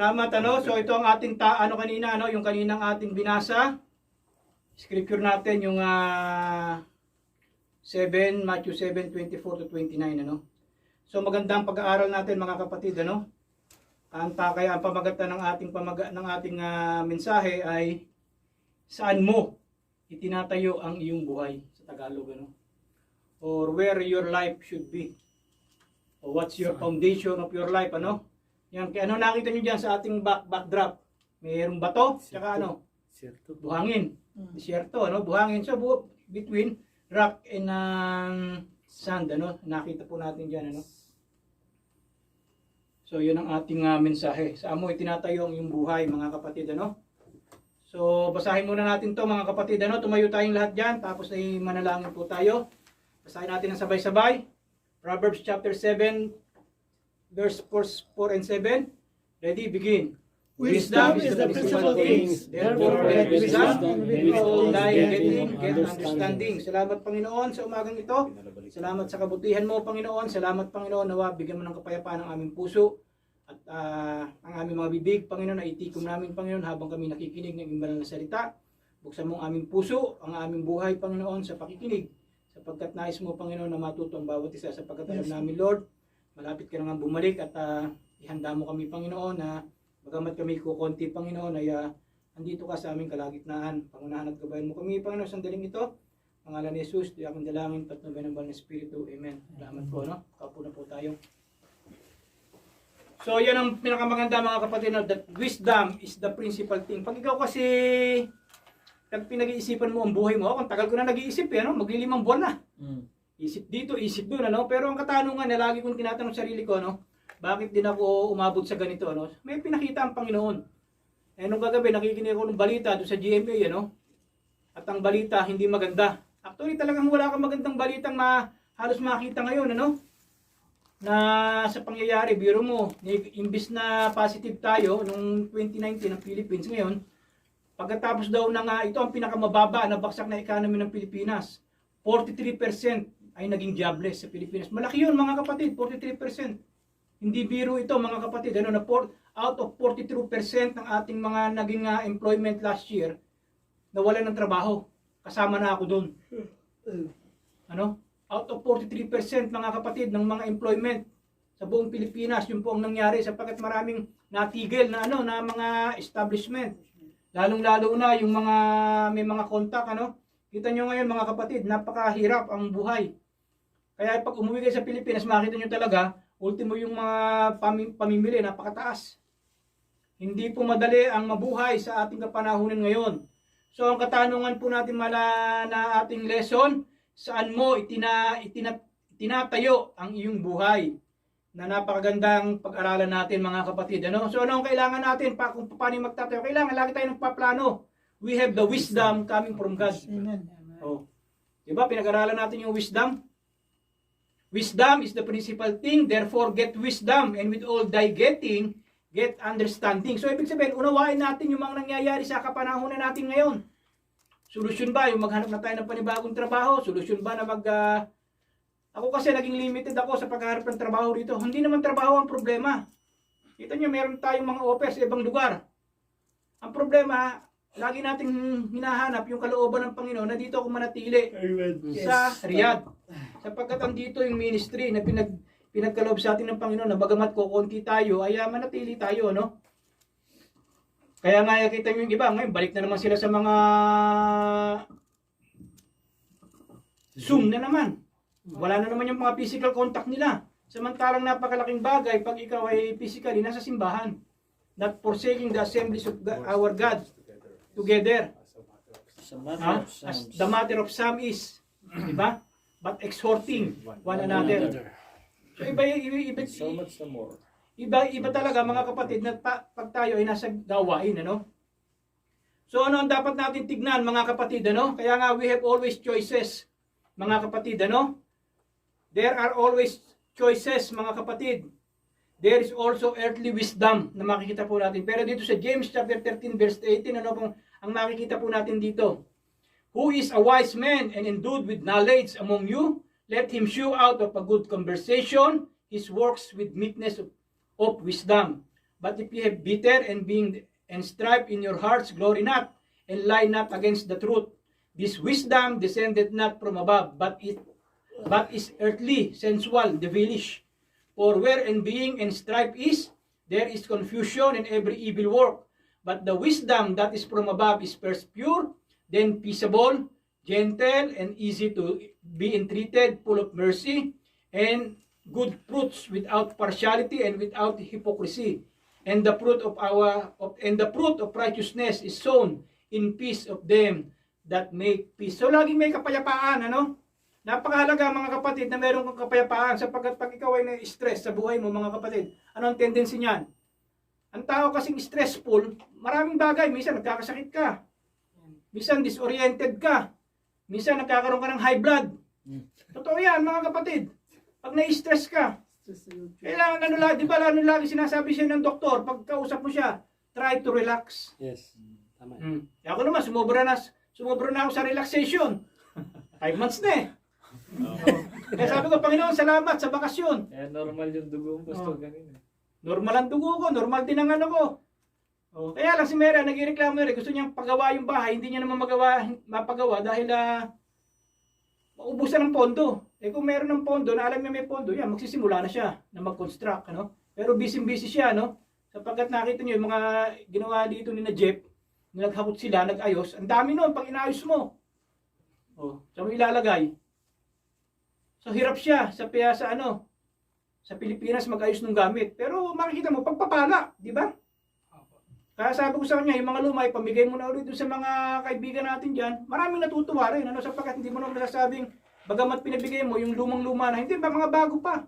Salamat ano. So ito ang ating kanina ano, yung kaninang ating binasa. Scripture natin yung Matthew 7:24 to 29 ano. So magandang pag-aaral natin mga kapatid ano. Kaya ang pamagatan ng ating mensahe ay saan mo itinatayo ang iyong buhay sa Tagalog ano. Or where your life should be. Or what's your foundation of your life ano. Yan, kaya ano nakita nyo dyan sa ating backdrop? Mayroong bato, tsaka ano? Buhangin. Desierto, ano? Buhangin. So, between rock and sand, ano? Nakita po natin dyan, ano? So, yun ang ating mensahe. Saan mo itinatayo ang iyong buhay, mga kapatid, ano? So, basahin muna natin to mga kapatid, ano? Tumayo tayong lahat dyan, tapos ay manalangin po tayo. Basahin natin ang sabay-sabay. Proverbs chapter 7, verse 4 and 7. Ready? Begin. Wisdom is the principal things. Therefore, get wisdom, with all thy getting, get understanding. Salamat, Panginoon, sa umagang ito. Salamat sa kabutihan mo, Panginoon. Salamat, Panginoon, nawa bigyan mo ng kapayapaan ang aming puso at ang aming mga bibig, Panginoon, na itikom namin, Panginoon, habang kami nakikinig ng iyong banal na salita. Buksan mo ang aming puso, ang aming buhay, Panginoon, sa pakikinig. Sapagkat nais mo, Panginoon, na matuto ang bawat isa. Sapagkat alam namin, Lord, malapit ka na nga bumalik at ihanda mo kami, Panginoon, na bagamat kami kukunti, Panginoon, ay andito ka sa aming kalagitnaan. Pangunahan at gabayan mo kami, Panginoon, sandaling ito. Pangalan ni Jesus, di akong dalangin, patnubay ng banal na Espiritu. Amen. Salamat po, no? Kapo na po tayo. So, yan ang pinakamaganda, mga kapatid, no? That wisdom is the principal thing. Pag ikaw kasi pinag-iisipan mo ang buhay mo, kung tagal ko na nag-iisip, no? Magli5 buwan na. Isip dito, isip doon, ano? Pero ang katanungan na lagi kong tinatanong sarili ko, no? Bakit din ako umabot sa ganito, ano? May pinakita ang Panginoon. Eh, nung kagabi, nakikinig ako ng balita doon sa GMA, ano? At ang balita, hindi maganda. Actually, talagang wala kang magandang balitang halos makita ngayon, ano? Na sa pangyayari, biro mo, imbis na positive tayo, nung 2019 ng Philippines ngayon, pagkatapos daw ito ang pinakamababa na baksak na economy ng Pilipinas. 43% ay naging jobless sa Pilipinas. Malaki yun mga kapatid, 43%. Hindi biro ito mga kapatid. Ano, out of 42% ng ating mga naging employment last year, nawalan ng trabaho. Kasama na ako doon. Ano? Out of 43% mga kapatid ng mga employment sa buong Pilipinas, yun po ang nangyari sapagkat maraming natigil na na mga establishment. Lalong-lalo na yung mga may mga contact, ano? Kita nyo ngayon mga kapatid, napakahirap ang buhay. Kaya pag umuwi kayo sa Pilipinas, makita nyo talaga, ultimo yung mga pamimili, napakataas. Hindi po madali ang mabuhay sa ating kapanahunan ngayon. So ang katanungan po natin na ating lesson, saan mo itinatayo ang iyong buhay? Na napakagandang pag-aralan natin mga kapatid. Ano? So ano ang kailangan natin kung paano magtatayo? Kailangan lagi tayo nagpaplano. We have the wisdom coming from God. Amen. Oh. Diba? Pinag-aralan natin yung wisdom. Wisdom is the principal thing. Therefore, get wisdom. And with all thy getting, get understanding. So, ibig sabihin, unawain natin yung mga nangyayari sa kapanahonan natin ngayon. Solusyon ba? Yung maghanap na tayo ng panibagong trabaho? Solusyon ba na Ako kasi naging limited ako sa paghahanap ng trabaho dito. Hindi naman trabaho ang problema. Kita nyo, meron tayong mga offers sa ibang lugar. Ang problema, lagi nating hinahanap yung kalooban ng Panginoon na dito ako manatili sa Riyadh. Sapagkat andito yung ministry na pinagkaloob sa atin ng Panginoon na bagamat kukunti tayo, ay manatili tayo, no? Kaya nga kita nyo yung iba, ngayon balik na naman sila sa mga Zoom na naman. Wala na naman yung mga physical contact nila. Samantalang napakalaking bagay pag ikaw ay physically nasa simbahan. Not forsaking the assemblies of our God together. As the matter of some is, di ba? But exhorting one another. So iba talaga mga kapatid na pag tayo ay nasa gawain, ano? So ano ang dapat natin tignan mga kapatid, ano? Kaya nga we have always choices, mga kapatid, ano? There are always choices, mga kapatid. There is also earthly wisdom na makikita po natin. Pero dito sa James chapter 13 verse 18, ano pong ang makikita po natin dito? Who is a wise man and endued with knowledge among you? Let him shew out of a good conversation his works with meekness of wisdom. But if ye have bitter and strife in your hearts, glory not, and lie not against the truth. This wisdom descended not from above, but is earthly, sensual, devilish. For where envying and strife is, there is confusion and every evil work. But the wisdom that is from above is first pure, then peaceable, gentle, and easy to be entreated, full of mercy, and good fruits, without partiality and without hypocrisy. And the fruit of righteousness is sown in peace of them that make peace. So laging may kapayapaan, ano? Napakahalaga mga kapatid na meron kang kapayapaan, sapagkat pag ikaw ay na-stress sa buhay mo mga kapatid, ano ang tendency niyan? Ang tao kasing stressful, maraming bagay, minsan nagkakasakit ka, minsan disoriented ka, minsan nagkakaroon ka ng high blood. Totoo yan mga kapatid. Pag na-stress ka, kailangan di ba lagi sinasabi siya ng doktor, pag kausap mo siya, try to relax. Yes. Tama. Ako naman, sumobra na ako sa relaxation. 5 months na eh. Kaya sabi ko, Panginoon, salamat sa bakasyon. Normal yung dugo mo, Pastor, ganun. Normal ang dugo ko, normal din ang ano ko. Kaya lang si Mera, nagreklamo rin, gusto niyang pagawa yung bahay, hindi niya naman mapagawa dahil maubusan ng pondo. Kung meron ng pondo, na alam niya may pondo, yan, magsisimula na siya na mag-construct. Ano? Pero busy-busy siya, no? Sapagkat nakita niyo yung mga ginawa dito ni na Jeff, naghakot sila, nag-ayos. Ang dami nun pag inayos mo. Saan mo ilalagay? So hirap siya sa Pilipinas mag-ayos ng gamit. Pero makikita mo, pagpapala, di ba? Kaya sabi ko sa kanya, yung mga lumay, pamigay mo na ulit sa mga kaibigan natin dyan. Maraming natutuwa rin, ano, sapagkat hindi mo naman nasasabing, bagamat pinabigay mo yung lumang-luma na, hindi ba mga bago pa.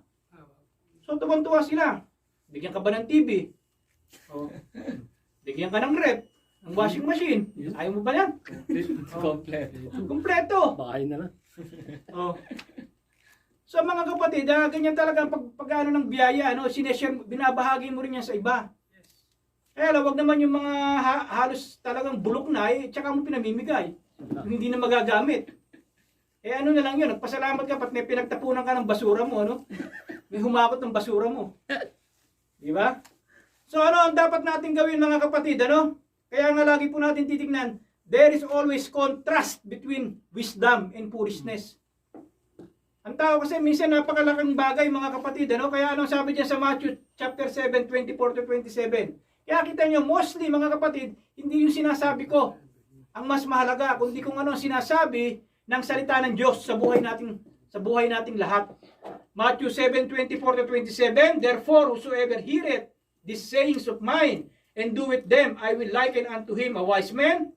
So tuwan-tuwa sila. Bigyan ka ba ng TV? Bigyan ka ng rep, ng washing machine. Ayaw mo ba yan? Kompleto. Bahay na lang. So mga kapatid, ganyan talaga pag ng biyaya, ano, binabahagi mo rin yan sa iba. Kaya wag naman yung mga halos talagang bulok na, tsaka mo pinamimigay. Yung hindi na magagamit. Ano na lang yun, nagpasalamat ka pat may pinagtapunan ka ng basura mo, ano? May humakot ng basura mo. Di ba? So ano ang dapat natin gawin mga kapatid, ano? Kaya nga lagi po natin titignan, there is always contrast between wisdom and foolishness. Ang tao kasi minsan napakalaking bagay mga kapatid, ano? Kaya anong sabi diyan sa Matthew chapter 7, 24-27? Kaya kita nyo, mostly mga kapatid, hindi yung sinasabi ko ang mas mahalaga, kundi kung ano sinasabi ng salita ng Diyos sa buhay nating lahat. Matthew 7, 24-27, therefore whosoever heareth these sayings of mine, and doeth them, I will liken unto him a wise man,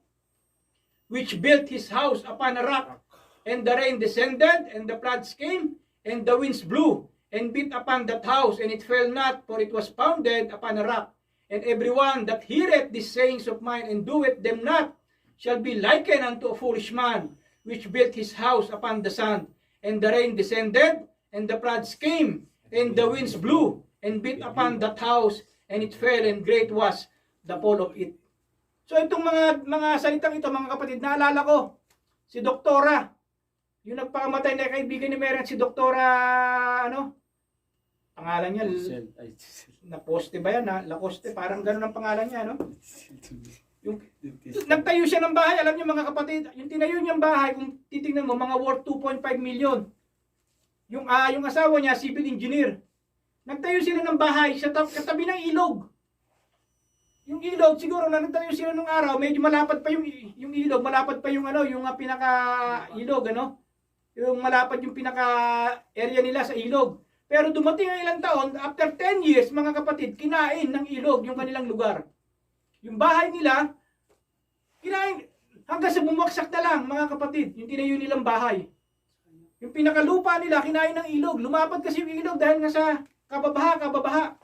which built his house upon a rock. And the rain descended, and the floods came, and the winds blew, and beat upon that house, and it fell not, for it was founded upon a rock. And everyone that heareth these sayings of mine, and doeth them not, shall be likened unto a foolish man, which built his house upon the sand. And the rain descended, and the floods came, and the winds blew, and beat upon that house, and it fell, and great was the fall of it. So itong mga salitang ito, mga kapatid, naalala ko, si Doktora, yung nagpakamatay na kaibigan ni Meren, si Doktora, pangalan niya, Lacoste ba yan? Lacoste, parang gano'n ang pangalan niya, no? Yung, nagtayo siya ng bahay, alam niyo mga kapatid, yung tinayo niyang bahay, kung titingnan mo, mga worth 2.5 million. Yung asawa niya, civil engineer. Nagtayo sila ng bahay sa katabi ng ilog. Yung ilog, siguro na nagtayo sila nung araw, medyo malapad pa yung ilog, malapad pa yung yung pinaka-ilog, yung malapad yung pinaka-area nila sa ilog. Pero dumating ang ilang taon, after 10 years, mga kapatid, kinain ng ilog yung kanilang lugar. Yung bahay nila, kinain, hanggang sa bumagsak na lang, mga kapatid, yung tinayo nilang bahay. Yung pinakalupa nila, kinain ng ilog. Lumapad kasi yung ilog dahil nga sa kababaha.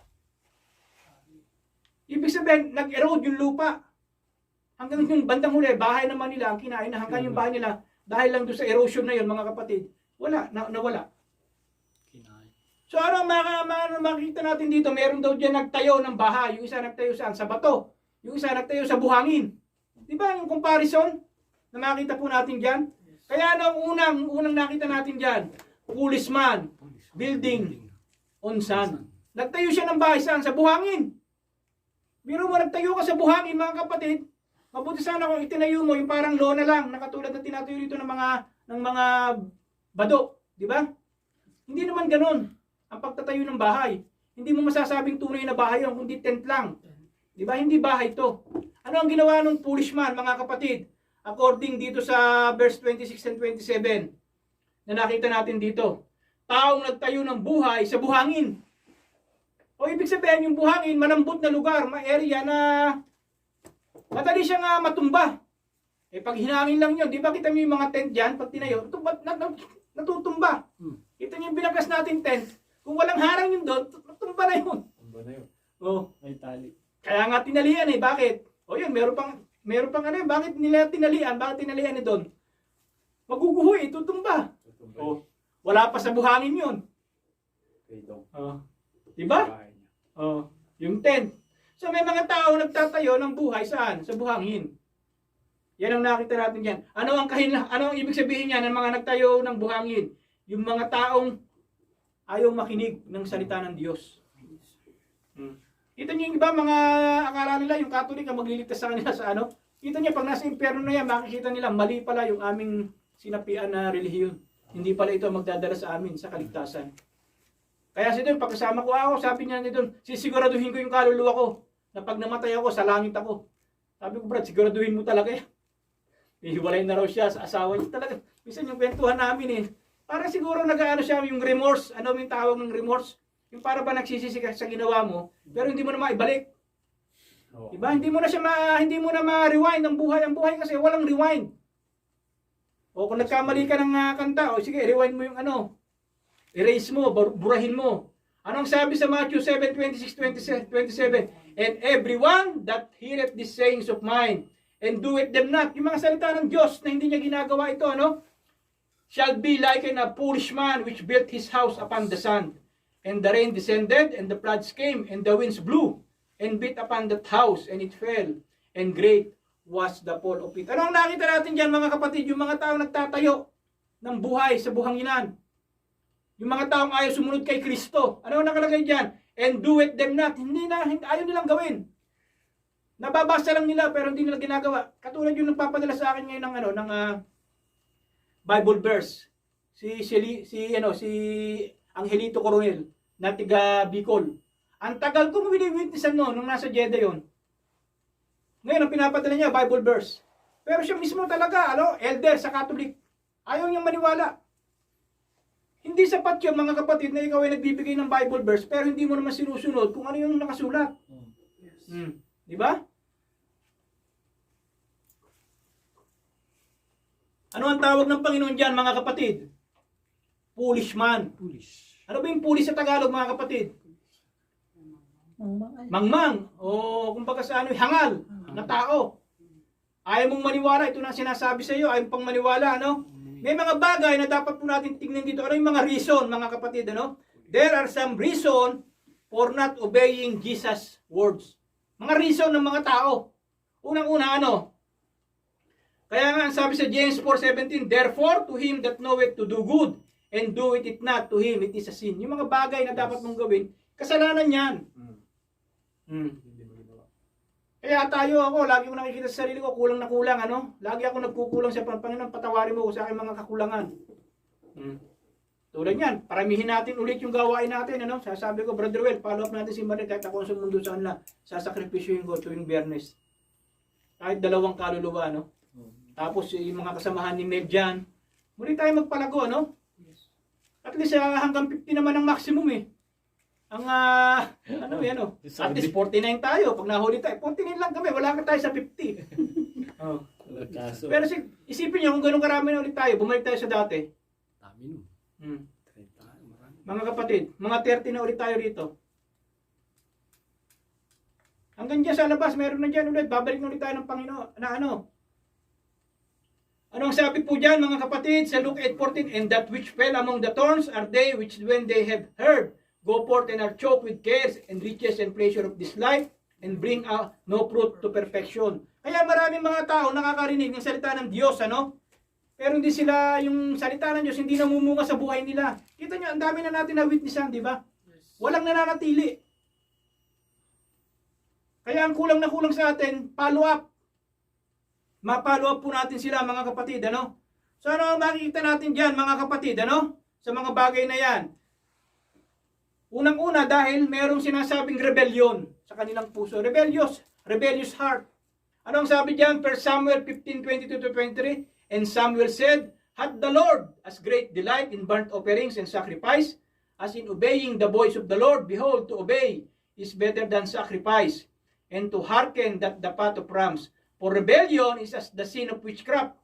Ibig sabihin, nag-erode yung lupa. Hanggang yung bandang huli, bahay naman nila, ang kinain na hanggang yung bahay nila, dahil lang doon sa erosion na yun, mga kapatid, nawala. So ano makikita natin dito, meron daw dyan nagtayo ng bahay. Yung isa nagtayo saan? Sa bato. Yung isa nagtayo sa buhangin. Di ba yung comparison na makita po natin dyan? Kaya unang nakita natin dyan, foolish man, building on sand. Nagtayo siya ng bahay saan? Sa buhangin. Biro mo, nagtayo ka sa buhangin, mga kapatid. Mabuti sana kung itinayo mo yung parang lona lang, na katulad na tinatayo dito ng mga bado, di ba? Hindi naman ganun ang pagtatayo ng bahay. Hindi mo masasabing tunay na bahay yun, kundi tent lang. Di ba? Hindi bahay to. Ano ang ginawa ng foolish man, mga kapatid? According dito sa verse 26 and 27, na nakita natin dito. Taong nagtayo ng buhay sa buhangin. O ibig sabihin, yung buhangin, malambot na lugar, area na madali siyang matumba. Eh pag hinangin lang yun, di ba kita mo yung mga tent dyan, pag tinayo, natutumba. Kita niyo yung binagas natin tent, kung walang harang yun doon, natumba na yun. Tumba na yun. Oh. May tali. Kaya nga tinalian eh, bakit? O yun, meron pang ano yun, bakit nila tinalian? Bakit tinalian eh doon? Maguguhoy, tutumba. Tumba Oh. Wala pa sa buhangin yun. yun. Oh. Diba? Oh. Yung tent. So may mga tao nagtatayo ng buhay saan? Sa buhangin. Yan ang nakita natin diyan. Ano ang ibig sabihin niyan ng mga nagtayo ng buhangin? Yung mga taong ayaw makinig ng salita ng Diyos. Kita niyo yung iba mga akala nila yung Catholic ang magliligtas sa kanila sa ano? Kita niyo pag nasa impyerno na yan, makikita nila mali pala yung aming sinapian na relihiyon. Hindi pala ito magdadala sa amin sa kaligtasan. Kaya si Don, pagkasama ko ako, sabi niya ni Don, sisiguraduhin ko yung kaluluwa ko na pag namatay ako, sa langit ako. Sabi ko, Brad, siguraduhin mo talaga yan. Ihiwalay na raw siya sa asawa niya talaga. Minsan yung kwentuhan namin parang siguro nag-ano siya yung remorse. Ano yung tawag ng remorse? Yung para ba nagsisisi ka sa ginawa mo, pero hindi mo na maibalik. Diba? Hindi mo na ma-rewind ang buhay. Ang buhay kasi walang rewind. O kung nagkamali ka ng kanta, o sige, rewind mo yung ano. Erase mo, burahin mo. Anong sabi sa Matthew 7:26-27? And everyone that heareth these sayings of mine, and doeth them not, yung mga salita ng Diyos na hindi niya ginagawa ito, ano? Shall be likened a foolish man which built his house upon the sand. And the rain descended, and the floods came, and the winds blew, and beat upon that house, and it fell, and great was the fall of it. Ano ang nakita natin dyan, mga kapatid? Yung mga taong nagtatayo ng buhay sa buhanginan. Yung mga taong ayaw sumunod kay Kristo. Ano ang nakalagay dyan? And do it them not. Ayaw nilang gawin. Nababasa lang nila pero hindi nila ginagawa. Katulad yung nagpapadala sa akin ngayon ng Bible verse. Si Angelito Coronel na tiga Bicol. Ang tagal kong wini-witnessan nung nasa Jeddah yon. Ngayon ang pinapadala niya Bible verse. Pero siya mismo talaga, elder sa Catholic. Ayaw niyang maniwala. Hindi sapat yun, mga kapatid, na ikaw ay nagbibigay ng Bible verse pero hindi mo naman sinusunod kung ano yung nakasulat. Yes. Di ba? Ano ang tawag ng Panginoon dyan, mga kapatid? Foolish man. Foolish. Ano ba yung foolish sa Tagalog, mga kapatid? Mangmang. O kumbaga sa hangal na tao. Ayaw mong maniwala. Ito na sinasabi sa iyo. Ayaw pang maniwala, ano? May mga bagay na dapat po natin tingnan dito. Ano yung mga reason, mga kapatid, ano? There are some reason for not obeying Jesus' words. Mga reason ng mga tao. Unang-una, ano? Kaya nga, sabi sa James 4:17, therefore, to him that knoweth to do good, and doeth it not, to him it is a sin. Yung mga bagay na dapat mong gawin, kasalanan yan. Kaya ako, lagi ko nakikita sa sarili ko, kulang na kulang, ano? Lagi ako nagkukulang sa Panginoon, patawarin mo ko sa aking mga kakulangan. Tulad yan, paramihin natin ulit yung gawain natin, ano? Sasabi ko, Brother Well, follow up natin si Marie, kahit ako sa mundo sa kanila, sasakripisyoin ko tuwing Biyernes. Kahit 2 kaluluwa, ano? Tapos yung mga kasamahan ni Mel dyan, muli tayo magpalago, ano? At least hanggang 50 naman ang maximum eh. Ang at least 49 tayo. Pag nahuli tayo, 49 lang kami. Wala ka tayo sa 50. Oh. Pero isipin niyo kung ganun karami na ulit tayo, bumalik tayo sa dati. Dami nun. Mga kapatid, mga 30 na ulit tayo rito. Hanggang dyan sa labas, meron na dyan ulit. Babalik na ulit tayo ng Panginoon. Na ano? Anong sabi po dyan, mga kapatid, sa Luke 8:14, and that which fell among the thorns are they which when they have heard, go forth and are choked with cares and riches and pleasure of this life, and bring out no fruit to perfection. Kaya maraming mga tao nakakarinig ng salita ng Diyos, ano? Pero hindi sila, yung salita ng Diyos, hindi namumunga sa buhay nila. Kita nyo, ang dami na natin na witnessan, di ba? Walang nananatili. Kaya ang kulang na kulang sa atin, follow up. Ma-follow up po natin sila mga kapatid, ano? So ano ang makikita natin diyan mga kapatid, ano? Sa mga bagay na yan. Unang-una dahil merong sinasabing rebellion sa kanilang puso. Rebellious heart. Ano ang sabi diyan? 1 Samuel 15:22-23. And Samuel said, "Had the Lord as great delight in burnt offerings and sacrifice, as in obeying the voice of the Lord? Behold, to obey is better than sacrifice, and to hearken that the fat of rams. For rebellion is as the sin of witchcraft,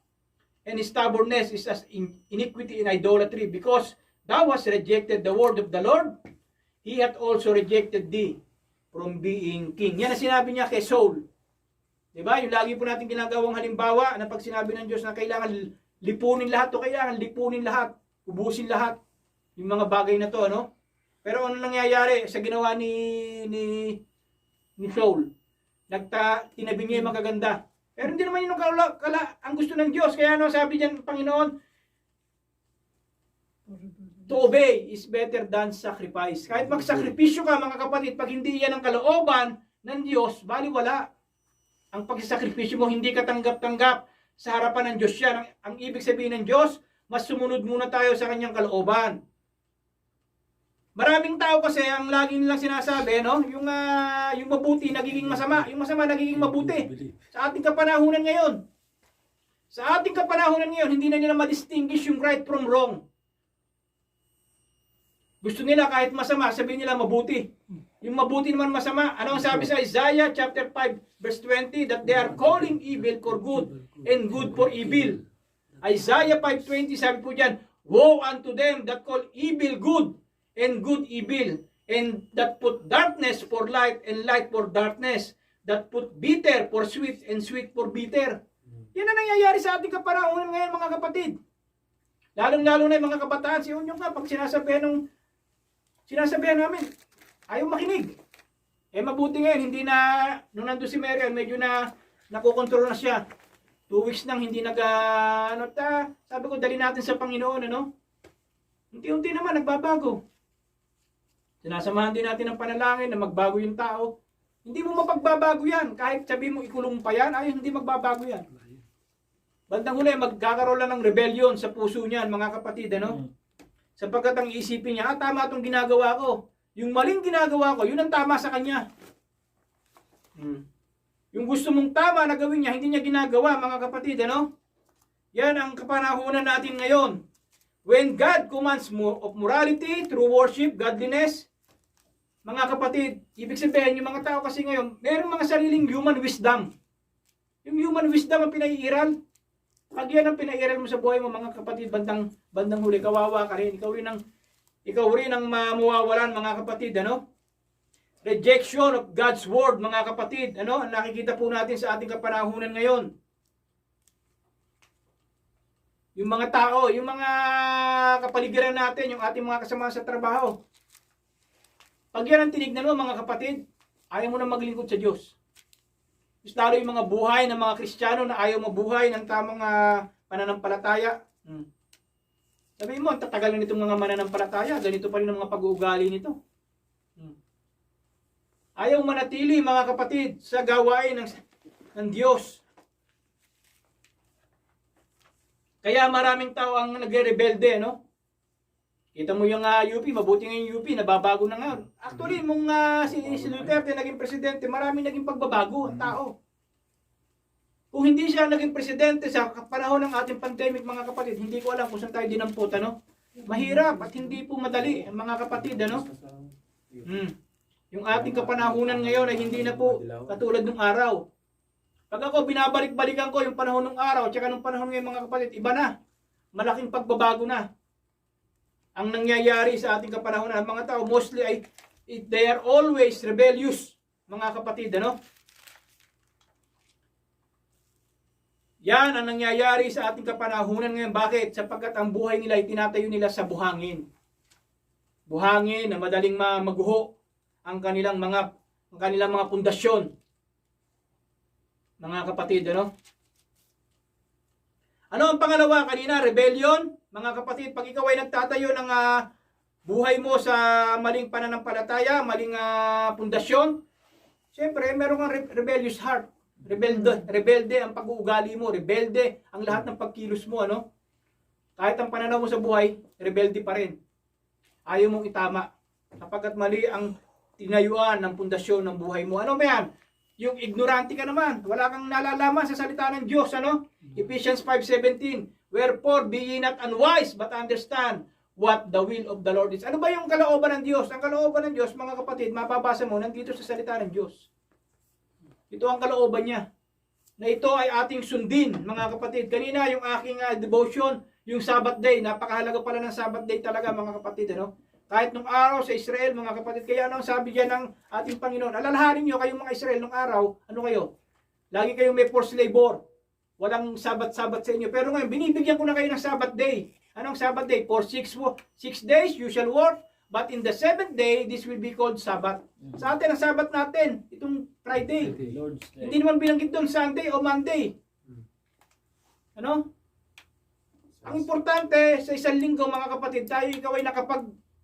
and stubbornness is as iniquity and idolatry. Because thou hast rejected the word of the Lord, He hath also rejected thee from being king." Yan ang sinabi niya kay Saul. Diba? Yung lagi po natin ginagawang halimbawa na pag sinabi ng Diyos na kailangan lipunin lahat, o kailangan lipunin lahat, ubusin lahat, yung mga bagay na to, ano? Pero ano nangyayari sa ginawa ni Saul? Tinabi niya yung magaganda. Pero hindi naman yun ang gusto ng Diyos. Kaya ano sabi diyan ng Panginoon? To obey is better than sacrifice. Kahit magsakripisyo ka mga kapatid, pag hindi yan ang kalooban ng Diyos, baliwala. Ang pagsasakripisyo mo, hindi ka tanggap-tanggap sa harapan ng Diyos yan. Ang ibig sabihin ng Diyos, mas sumunod muna tayo sa kanyang kalooban. Maraming tao kasi ang lagi nilang sinasabi, no? Yung mabuti nagiging masama, yung masama nagiging mabuti. Sa ating kapanahunan ngayon. Sa ating kapanahunan ngayon, hindi na nila ma-distinguish yung right from wrong. Gusto nila kahit masama, sabihin nila mabuti. Yung mabuti naman masama. Ano ang sabi sa Isaiah chapter 5 verse 20? That they are calling evil for good and good for evil. Isaiah 5:20 sabi po diyan, "Woe unto them that call evil good and good evil, and that put darkness for light and light for darkness, that put bitter for sweet and sweet for bitter." Yan ang nangyayari sa ating kapanahunan ngayon mga kapatid. Lalong-lalo na yung mga kabataan. Si Unyong nga, pag sinasabihan namin, ayaw makinig. Mabuti ngayon, hindi na, nung nandun si Mary, medyo na nakokontrol na siya. 2 weeks nang hindi sabi ko, dali natin sa Panginoon, ano? Unti-unti naman, nagbabago. Sinasamahan din natin ng panalangin na magbago yung tao. Hindi mo mapagbabago yan. Kahit sabihin mo ikulong pa yan, ay hindi magbabago yan. Bandang huli, magkakaroon lang ng rebellion sa puso niyan, mga kapatid, ano? Sapagkat ang isipin niya, tama itong ginagawa ko. Yung maling ginagawa ko, yun ang tama sa kanya. Yung gusto mong tama na gawin niya, hindi niya ginagawa, mga kapatid, ano? Yan ang kapanahunan natin ngayon. When God commands of morality through worship, godliness, mga kapatid, ibig sabihin, yung mga tao kasi ngayon, mayroong mga sariling human wisdom. Yung human wisdom ang pinaiiral. Pag yan ang pinaiiral mo sa buhay mo, mga kapatid, bandang huli, kawawa ka rin. Ikaw rin ang mawawalan, mga kapatid, ano? Rejection of God's word, mga kapatid, ano? Nakikita po natin sa ating kapanahunan ngayon. Yung mga tao, yung mga kapaligiran natin, yung ating mga kasama sa trabaho. Pag yan ang tinignan mo, mga kapatid, ayaw mo na maglingkod sa Diyos. Mas lalo yung mga buhay ng mga Kristiyano na ayaw mabuhay ng tamang pananampalataya. Sabihin mo, ang tatagal na nitong mga mananampalataya, ganito pa rin ang mga pag-uugali nito. Ayaw manatili, mga kapatid, sa gawain ng Diyos. Kaya maraming tao ang nagre-rebelde, no? Kita mo yung UP, mabuti nga yung UP, nababago na nga. Actually, si Duterte naging presidente, maraming naging pagbabago ang tao. Kung hindi siya naging presidente sa panahon ng ating pandemic, mga kapatid, hindi ko alam kung saan tayo dinampot, ano? Mahirap at hindi po madali, mga kapatid, ano? Yung ating kapanahunan ngayon ay hindi na po katulad ng araw. Pag ako binabalik-balikan ko yung panahon ng araw at saka ng panahon ngayon, mga kapatid, iba na. Malaking pagbabago na. Ang nangyayari sa ating kapanahunan, ang mga tao mostly ay they are always rebellious, mga kapatid, ano? Yan ang nangyayari sa ating kapanahunan ngayon. Bakit? Sapagkat ang buhay nila ay tinatayo nila sa buhangin. Buhangin na madaling maguho ang kanilang mga pundasyon. Mga kapatid, ano? Ano ang pangalawa? Kanina, rebellion. Mga kapatid, pag ikaw ay nagtatayo ng buhay mo sa maling pananampalataya, maling pundasyon, Siyempre, meron kang rebellious heart. Rebelde ang pag-uugali mo, rebelde ang lahat ng pagkilos mo, ano? Kahit ang pananaw mo sa buhay, rebelde pa rin. Ayaw mong itama. Sapagkat mali ang tinayuan ng pundasyon ng buhay mo. Ano ba yan? Yung ignorante ka naman. Wala kang nalalaman sa salita ng Diyos, ano? Ephesians 5:17. Wherefore, be ye not unwise, but understand what the will of the Lord is. Ano ba yung kalooban ng Diyos? Ang kalooban ng Diyos, mga kapatid, mapabasa mo nandito sa salita ng Diyos. Ito ang kalooban niya. Na ito ay ating sundin, mga kapatid. Kanina, yung aking devotion, yung Sabbath day. Napakahalaga pala ng Sabbath day talaga, mga kapatid. Ano? Kahit nung araw sa Israel, mga kapatid. Kaya ano ang sabi diyan ng ating Panginoon? Alalahanin nyo kayong mga Israel nung araw. Ano kayo? Lagi kayong may forced labor. Walang Sabbath sa inyo. Pero ngayon, binibigyan ko na kayo ng Sabbath day. Anong Sabbath day? For 6 days, you shall work. But in the 7th day, this will be called Sabbath. Sa atin, ang Sabbath natin, itong Friday. Lord's Day. Hindi naman binanggit doon Sunday o Monday. Ano? Ang importante sa isang linggo, mga kapatid, tayo ikaw ay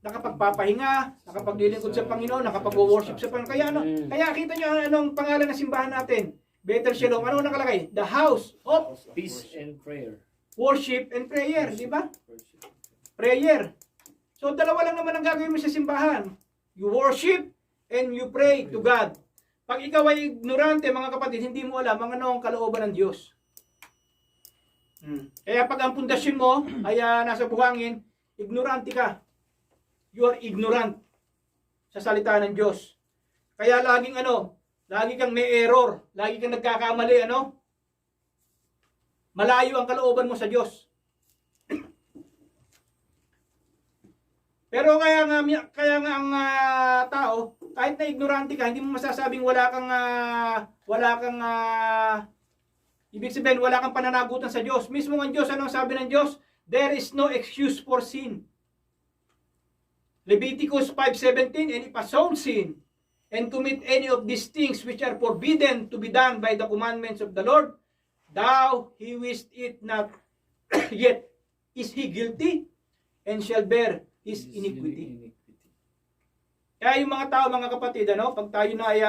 nakapagpapahinga, nakapaglilingkod sa Panginoon, nakapag-worship sa Panginoon. Kaya ano? Kaya kita nyo anong pangalan ng simbahan natin? Better Shalom. Ano nakalagay? The house of Peace and prayer. worship and prayer. Di ba? Prayer. So, dalawa lang naman ang gagawin mo sa simbahan. You worship and you pray to God. Pag ikaw ay ignorante, mga kapatid, hindi mo alam ang anong kalooban ng Diyos. Kaya pag ang pundasyon mo ay nasa buhangin, ignorante ka. You are ignorant sa salita ng Diyos. Kaya lagi kang may error, lagi kang nagkakamali, malayo ang kalooban mo sa Diyos. Pero kaya nga ang tao, kahit na ignorante ka, hindi mo masasabing wala kang ibig sabihin wala kang pananagutan sa Diyos. Mismo ang Diyos, anong sabi ng Diyos? There is no excuse for sin. Leviticus 5:17, and if a soul sin and commit any of these things which are forbidden to be done by the commandments of the Lord, thou he wist it not, yet is he guilty and shall bear his iniquity. Kaya yung mga tao, mga kapatid, pag tayo na ay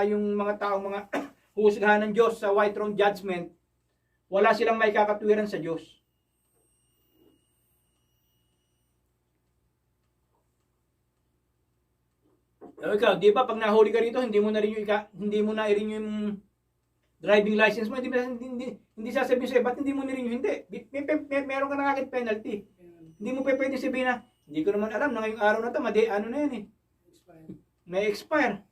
yung mga tao, mga husgahan ng Diyos sa white throne judgment, wala silang may kakatwiran sa Diyos. Ikaw, di ba pag nahuli ka rito, hindi mo na rin yung driving license mo, hindi sasabihin sa'yo, ba't hindi mo na rin yung hindi? Meron ka na kakit penalty. Hindi mo pwede sabihin na, hindi ko naman alam na ngayong araw na ito, may expire.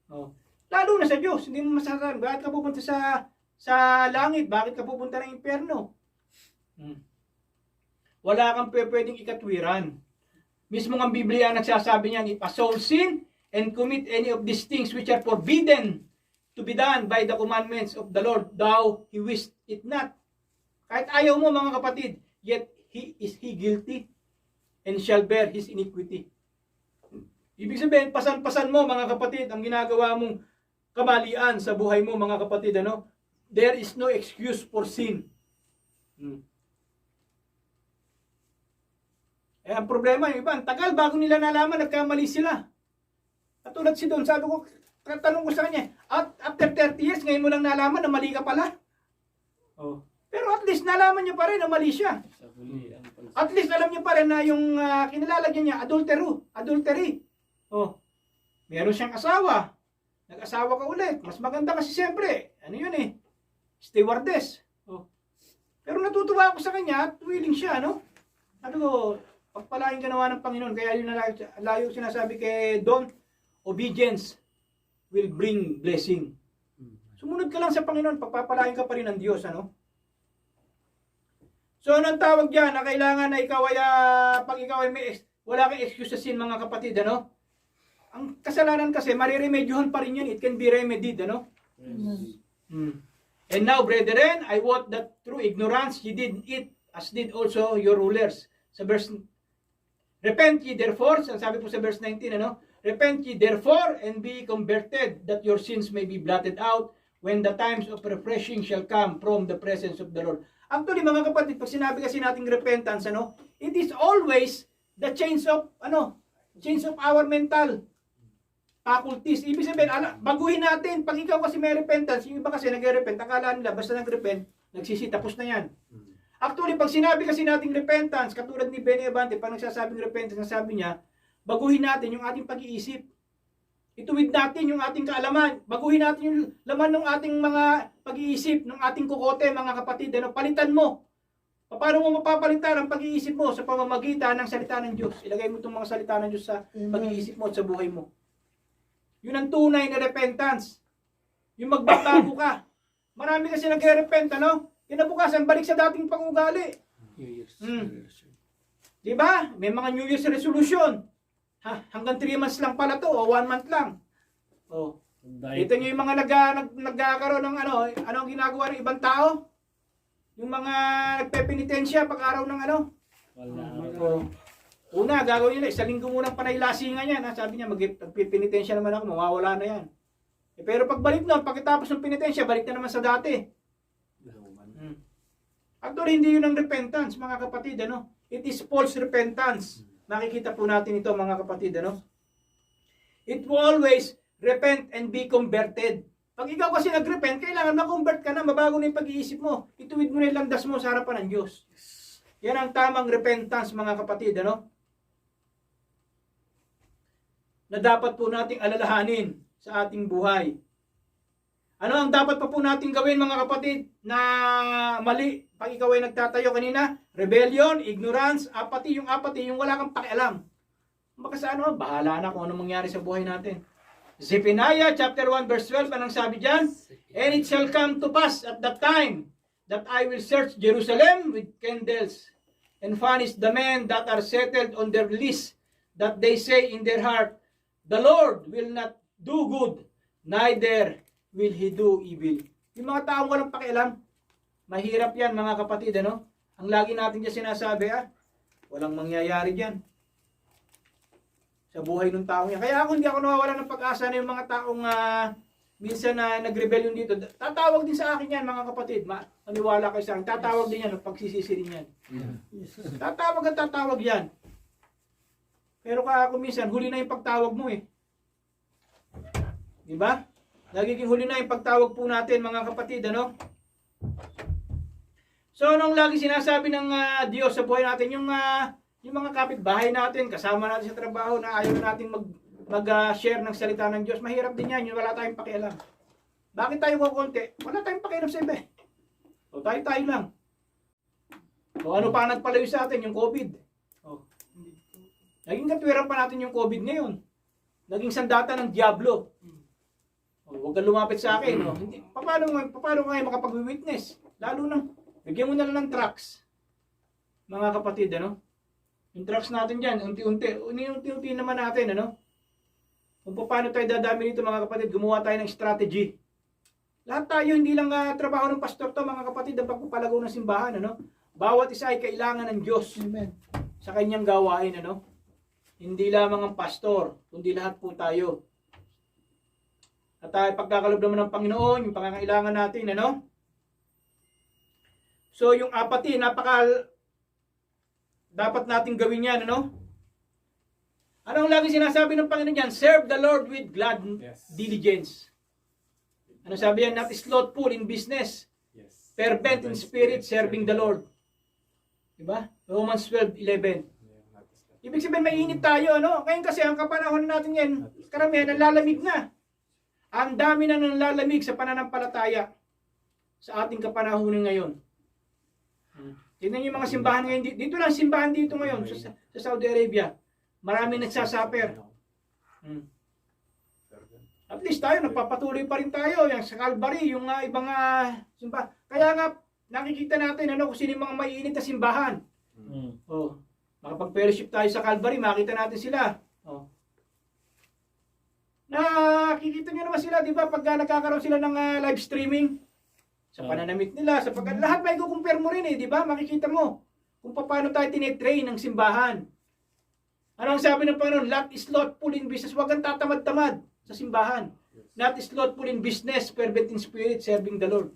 Oh. Lalo na sa Diyos, hindi mo masasabi, bakit ka pupunta sa langit, bakit ka pupunta ng impyerno? Wala kang pwedeng ikatwiran. Mismo ang Biblia nagsasabi niyan, if a soul sin and commit any of these things which are forbidden to be done by the commandments of the Lord, thou he wist it not. Kahit ayaw mo, mga kapatid, yet he guilty and shall bear his iniquity. Ibig sabihin, pasan-pasan mo, mga kapatid, ang ginagawa mong kamalian sa buhay mo, mga kapatid, there is no excuse for sin. Ang problema, yung iba, ang tagal bago nila nalaman, nagkamali sila. At tulad si Don, sabi ko, tanong ko sa kanya, after 30 years, ngayon mo lang nalaman na mali ka pala. Pero at least nalaman niya pa rin na mali siya. At least alam niya pa rin na yung kinilalagyan niya, adultery. Meron siyang asawa. Nag-asawa ka ulit. Mas maganda kasi siyempre, stewardess. Pero natutuwa ako sa kanya at willing siya, Sabi ko, pagpalain ka nawa ng Panginoon. Kaya yun na layo sinasabi kay Don, obedience will bring blessing. Sumunod ka lang sa Panginoon, pagpapalain ka pa rin ng Diyos, So, anong tawag dyan na kailangan na ikaw ay, pag ikaw ay wala kang excuse sa sin, mga kapatid, Ang kasalanan kasi, mariremedyohan pa rin yan. It can be remedied, And now, brethren, I wot that through ignorance ye did it, as did also your rulers. Sa verse, repent ye therefore, sabi po sa verse 19, repent ye therefore, and be converted, that your sins may be blotted out, when the times of refreshing shall come from the presence of the Lord. Actually, mga kapatid, pag sinabi kasi nating repentance, it is always the change of our mental. faculties. Ibig sabihin, baguhin natin. Pag ikaw kasi may repentance, yung iba kasi nag-repent, akala nila, basta nag-repent, nagsisi, tapos na yan. Actually, pag sinabi kasi nating repentance, katulad ni Benny Abante, pag nagsasabing repentance, nasabi niya, baguhin natin yung ating pag-iisip. Ituwid natin yung ating kaalaman. Baguhin natin yung laman ng ating mga pag-iisip, ng ating kukote, mga kapatid. Ano, palitan mo. Paano mo mapapalitan ang pag-iisip mo sa pamamagitan ng salita ng Diyos? Ilagay mo itong mga salita ng Diyos sa pag-iisip mo at sa buhay mo. Yun ang tunay na repentance. Yung magbabago ka. Marami kasi nagre-repent, ano? Kinabukasan, balik sa dating pangugali. New Year's Mm. resolution. Diba? May mga New Year's resolution. Hanggang 3 months lang pala to, o 1 month lang. Oh. Diet. Ito nyo yung mga nagkakaroon ng ano ang ginagawa ng ibang tao? Yung mga nagpepenitensya pag araw ng ano? Wala. Oh. Una, gagawin nila, isang linggo munang panaylasingan yan. Ha? Sabi niya, magpipenitensya naman ako, mawawala na yan. Pero pagbalik nun, pagkatapos ng penitensya, balik na naman sa dati. Actually, hindi yun ang repentance, mga kapatid. Ano? It is false repentance. Nakikita po natin ito, mga kapatid. Ano? It will always repent and be converted. Pag ikaw kasi nag-repent, kailangan ma-convert ka na, mabago na yung pag-iisip mo. Ituwid mo na yung landas mo sa harapan ng Diyos. Yan ang tamang repentance, mga kapatid. Ano? Na dapat po nating alalahanin sa ating buhay. Ano ang dapat pa po nating gawin, mga kapatid, na mali? Pag ikaw ay nagtatayo kanina, rebellion, ignorance, apathy. Yung apathy, yung wala kang pakialam. Baka sa ano, bahala na kung anong mangyari sa buhay natin. Zephaniah chapter 1 verse 12, anong sabi dyan? And it shall come to pass at that time that I will search Jerusalem with candles and furnish the men that are settled on their list, that they say in their heart, the Lord will not do good, neither will He do evil. Yung mga taong walang pakialam, mahirap yan, mga kapatid, ano? Ang lagi natin dyan sinasabi, walang mangyayari dyan sa buhay ng taong yan. Kaya ako hindi ako nawawala ng pag-asa na yung mga taong minsan na nag-rebellion dito. Tatawag din sa akin yan, mga kapatid. Maniwala kayo sa akin. Tatawag din yan, pagsisisi rin yan. Tatawag at tatawag yan. Pero ako minsan, huli na yung pagtawag mo eh. Diba? Nagiging huli na yung pagtawag po natin, mga kapatid, ano? So, anong lagi sinasabi ng Diyos sa buhay natin? Yung mga kapitbahay natin, kasama natin sa trabaho na ayaw natin mag-share ng salita ng Diyos, mahirap din yan, yung wala tayong pakialam. Bakit tayo kukunti? Wala tayong pakialam sa iba. O tayo lang. O ano pa nagpalayo sa atin? Yung COVID. O. Naging katwiran pa natin yung COVID ngayon. Naging sandata ng Diablo. O, huwag kang lumapit sa akin. O. Hindi, paano ngayon makapag-witness? Lalo nang, bigyan mo na lang ng trucks. Mga kapatid, ano? Yung trucks natin dyan, unti-unti naman natin, ano? Kung paano tayo dadami nito, mga kapatid, gumawa tayo ng strategy. Lahat tayo, hindi lang trabaho ng pastor to, mga kapatid, ang pagpapalago ng simbahan, ano? Bawat isa ay kailangan ng Diyos. Amen. Sa kanyang gawain, ano? Hindi lamang ang pastor, kundi lahat po tayo. At tayo pagkakalob naman ng Panginoon, yung pangangailangan natin, ano? So, yung apathy, dapat natin gawin yan, ano? Anong lagi sinasabi ng Panginoon yan? Serve the Lord with glad diligence. Ano sabi yan? Not slothful in business. Fervent in spirit, serving the Lord. Diba? Romans 12:11. Ibig sabihin, mainit tayo, ano? Ngayon kasi, ang kapanahon natin yan, karamihan, nalalamig na. Ang dami na nalalamig sa pananampalataya sa ating kapanahonan ngayon. Tignan niyo yung mga simbahan ngayon. Dito lang simbahan dito ngayon sa Saudi Arabia. Maraming nagsasuffer. At least tayo, nagpapatuloy pa rin tayo. Yung sa Calvary, yung ibang simbahan. Kaya nga, nakikita natin kung sino yung mga maiinit na simbahan. Oh, makapag-fellowship tayo sa Calvary, makita natin sila. Oh. Nakikita nyo naman sila, di ba? Pagka nagkakaroon sila ng live streaming, sa pananamit nila, sapagkat lahat may kukumpare mo rin di ba? Makikita mo kung paano tayo tinitrain ng simbahan. Ano ang sabi ng Panginoon? Not slothful in business. Huwag kang tatamad-tamad sa simbahan. Not slothful in business, fervent in spirit, serving the Lord.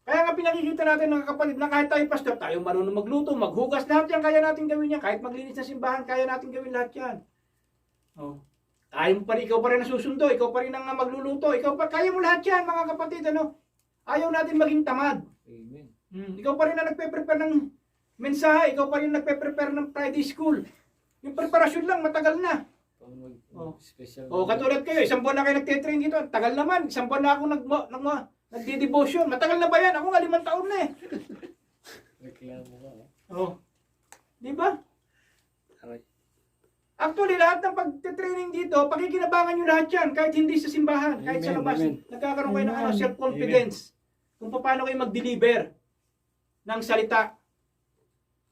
Kaya nga pinakikita natin ng kapatid na kahit tayo pastor, tayo marunong magluto, maghugas, lahat yan kaya natin gawin yan. Kahit maglinis ng simbahan, kaya natin gawin lahat yan. Oh. Tayo pa rin, ikaw pa rin nasusundo, ikaw pa rin ang magluluto, ikaw pa, kaya mo lahat yan mga kapatid, ano? Ayaw natin maging tamad. Amen. Ikaw pa rin na nagpe-prepare ng mensahe, ikaw pa rin nagpe-prepare ng Friday school. Yung preparasyon lang, matagal na. Oh. Special. O katulad kayo, isang buwan na kayo nagte-train dito, tagal naman, isang buwan na ako nagdi-devotion, matagal na ba yan? Ako nga 5 taon na eh. Reklamo ka. Oh. Di ba? Aray. Actually, lahat ng pagte-training dito, pakikinabangan nyo lahat yan, kahit hindi sa simbahan, kahit sa Amen, labas. amen. Nagkakaroon kayo ng Amen. self-confidence kung paano kayo mag-deliver ng salita.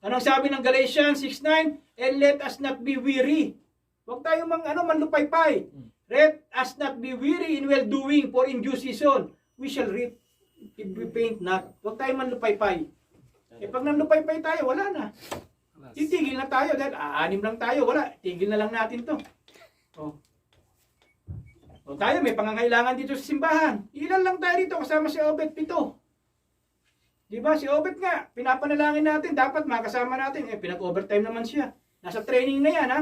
Anong sabi ng Galatians 6:9? And let us not be weary. Huwag tayo manlupaypay. Let us not be weary in well-doing, for in due season we shall reap if we faint not. Huwag tayo manlupaypay. Pag nanlupaypay tayo, wala na. Titigil na tayo dahil aanim lang tayo, wala. Tigil na lang natin to. Oh. O tayo, may pangangailangan dito sa simbahan. Ilan lang tayo dito kasama si Obet, 7. Di ba? Si Obet nga, pinapanalangin natin, dapat makasama natin. Pinag-overtime naman siya. Nasa training na yan, ha?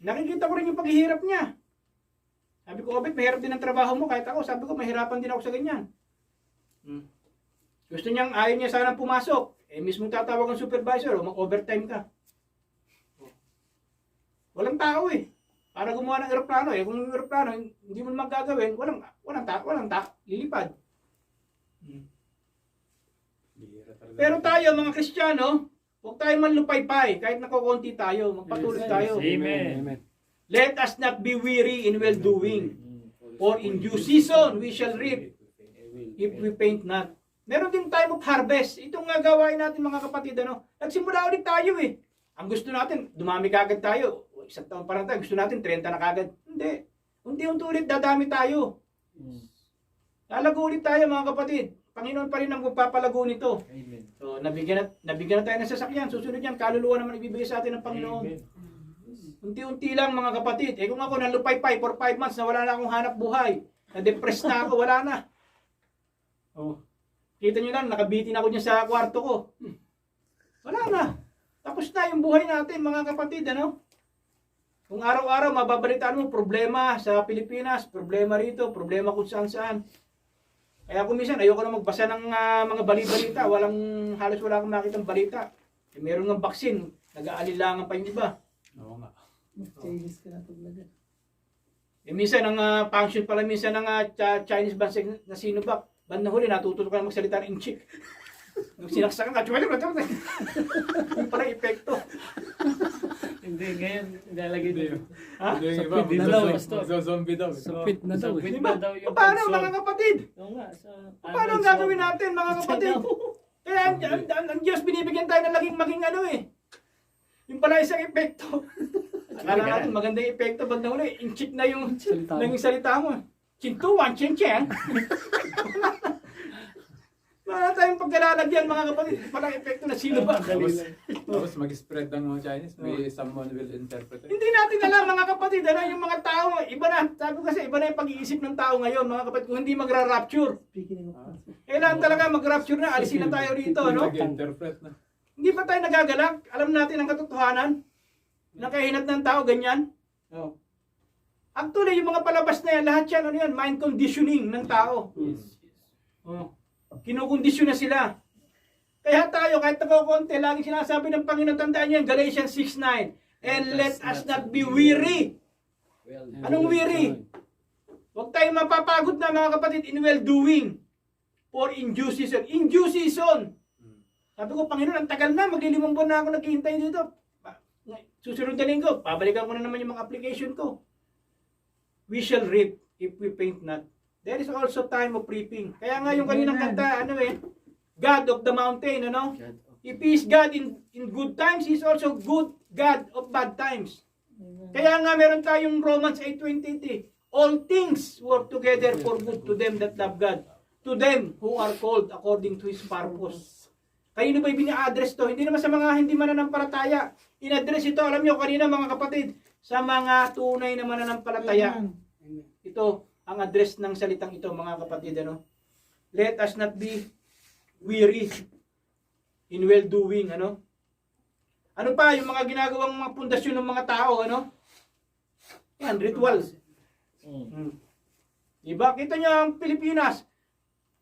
Nakikita ko rin yung paghihirap niya. Sabi ko, Obet, mahirap din ang trabaho mo. Kahit ako, sabi ko, mahirapan din ako sa ganyan. Gusto niyang, ayaw niya sanang pumasok. Mismo tatawag ang supervisor, mag-overtime ka. Walang tao eh. Para gumawa ng eroplano eh. Kung yung eroplano, hindi mo naman gagawin, walang lilipad. Pero tayo, mga Kristiyano, huwag tayo manlupaypay. Kahit nakukunti tayo, magpatuloy tayo. Amen. Let us not be weary in well-doing. For in due season, we shall reap if we faint not. Meron din time of harvest. Itong gawain natin mga kapatid, ano? Nagsimula ulit tayo eh. Ang gusto natin, dumami kagad tayo. Isang taon pa lang tayo, gusto natin 30 na kagad. Hindi. Unti-unti ulit dadami tayo. Lalago ulit tayo mga kapatid. Panginoon pa rin ang magpapalago nito. Amen. So, nabigyan na tayo ng sasakyan. Susunod yan, kaluluwa naman ibibigay sa atin ng Panginoon. Amen. Unti-unti lang mga kapatid. Kung ako nalupay-pay for 5 months na wala na akong hanap buhay, na-depress na ako, wala na. Oh. Kita nyo lang, nakabitin ako dyan sa kwarto ko. Wala na. Tapos na yung buhay natin, mga kapatid, ano? Kung araw-araw mababalitaan mo, problema sa Pilipinas, problema rito, problema kung saan-saan. Kaya kung minsan, ayoko na magbasa ng mga bali-balita. Halos wala akong nakitang balita. Meron ng baksin, nag-aalilangan pa yung iba. Oo nga. Chinese ka na paglagan. Minsan, ang function pala minsan ng Chinese bank na Sinovac, bandang huli, natututo ka na magsalita ng inchik. Nung sinaksakan ka, yung pala epekto. Hindi, ngayon, nilalagay dito. Ha? Yung iba, Sapid na daw, pastor. zombie daw. Sapit na daw eh. Sapid Diba? na daw yung Paano pag-solve. mga kapatid? Oo nga, Paano ang gagawin natin mga kapatid? Kaya ang Diyos binibigyan tayo ng maging ano eh. Yung pala isang epekto. Akala natin magandang epekto, bandang huli, inchik na yung Salita mo. naging salita mo. Chintuan, chin-chen. Wala tayong pagkalalagyan mga kapatid. Palang epekto na sino ba? Tapos mag-spread ng mga Chinese, may someone will interpret it. Hindi natin alam mga kapatid, ano yung mga tao, iba na, sabi ko kasi iba na yung pag-iisip ng tao ngayon mga kapatid, kung hindi magra-rapture. Speaking of Kailangan talaga mag-rapture na, alisin na tayo rito, no? Nag-interpret na. Hindi pa tayo nagagalak, alam natin ang katotohanan, ng kahinat ng tao, ganyan. Oh. Actually, yung mga palabas na yan, lahat yan, ano yan, mind conditioning ng tao. Oh. Kinukondisyon na sila. Kaya tayo, kahit nakakonti, lagi sinasabi ng Panginoon, tandaan nyo yan, Galatians 6:9. And let us not be weary. Anong weary? Huwag tayong mapapagod na mga kapatid in well-doing. For in due season. In due season. Sabi ko, Panginoon, ang tagal na, magli5 buwan na ako naghihintay dito. Susunod na linggo, pabalikan ko na naman yung mga application ko. We shall reap if we faint not. There is also time of reaping. Kaya nga yung kaninang kanta, God of the mountain, ano? If He is God in good times, He is also good God of bad times. Kaya nga meron tayong Romans 8:28. All things work together for good to them that love God. To them who are called according to His purpose. Kanino ba ibina-address to? Hindi naman sa mga hindi mananampalataya. In-address ito, alam nyo kanina mga kapatid, sa mga tunay na mananampalataya. Ito ang address ng salitang ito mga kapatid, ano? Let us not be weary in well-doing, ano? Ano pa, yung mga ginagawang mga pundasyon ng mga tao, ano? Yan, ritual. Diba? Kita nyo ang Pilipinas.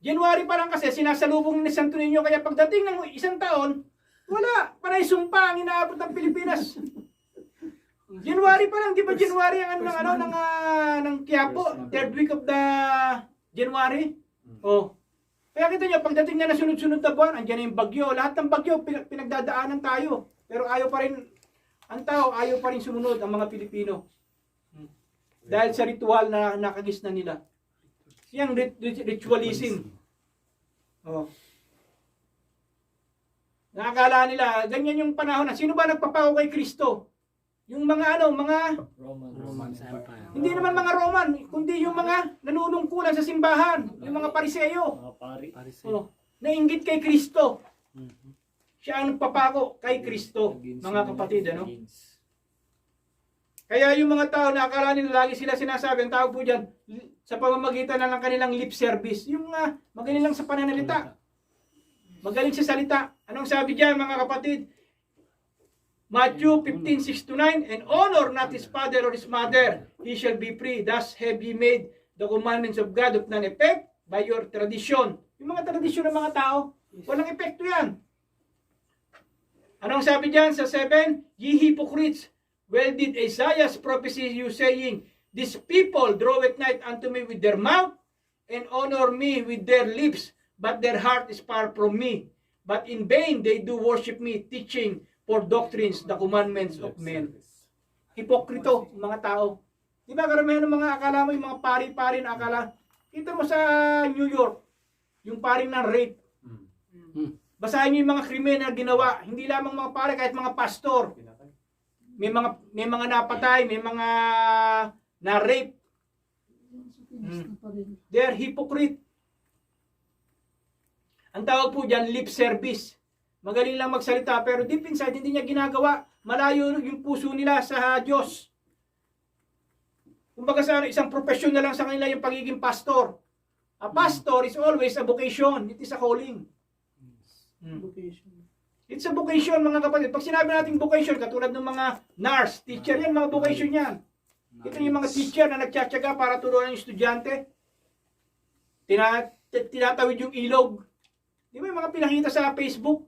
January pa lang kasi sinasalubong ni Santo Niño, kaya pagdating ng isang taon, wala. Panay sumpa ang inaabot ng Pilipinas. January pa lang, di ba January ang ng Quiapo, third week of the January. Oh. Kaya kita nyo, pagdating na sunod-sunod na buwan, andyan na yung bagyo. Lahat ng bagyo, pinagdadaanan tayo. Pero ayaw pa rin, ang tao, ayaw pa rin sumunod ang mga Pilipino. Dahil sa ritual na nakagis na nila. Yang ritualism. Oh. Nakakala nila, ganyan yung panahon na, sino ba nagpapako kay Kristo? Yung mga Roman Empire. hindi naman mga Roman, kundi yung mga nanunungkulan sa simbahan, yung mga pariseyo. Mga pari. Oh, nainggit kay Kristo. Siya ang nagpapako kay Kristo, mga kapatid, ano? Kaya yung mga tao na akala nila lagi sila sinasabi, ang tawag po dyan, sa pamamagitan na ng kanilang lip service, yung magaling lang sa pananalita. Magaling sa salita. Anong sabi dyan, mga kapatid? Matthew 15:6-9, and honor not his father or his mother, he shall be free. Thus have ye made the commandments of God of none effect by your tradition. Yung mga tradisyon ng mga tao, walang epekto yan. Anong sabi dyan sa 7? Ye hypocrites, well did Isaiah's prophecy you saying, these people draw at night unto me with their mouth, and honor me with their lips, but their heart is far from me. But in vain they do worship me, teaching for doctrines the commandments of men. Hipokrito, mga tao. Di ba karamihan ng mga akala mo, yung mga pari-pari na akala, kita mo sa New York, yung paring ng rape. Basahin nyo yung mga krimen na ginawa, hindi lamang mga pari, kahit mga pastor. May mga napatay, may mga na-rape. They are hypocrite. Ang tawag po dyan, lip service. Magaling lang magsalita, pero deep inside, hindi niya ginagawa. Malayo yung puso nila sa Diyos. Kumbaga sa isang profesyon na lang sa kanila yung pagiging pastor. A pastor is always a vocation. It is a calling. It's a vocation, mga kapatid. Pag sinabi natin vocation, katulad ng mga nurse, teacher yan, mga vocation yan. Ito yung mga teacher na nagtsatsaga para turuan ng estudyante. Tinatawid yung ilog. Di ba yung mga pinakita sa Facebook?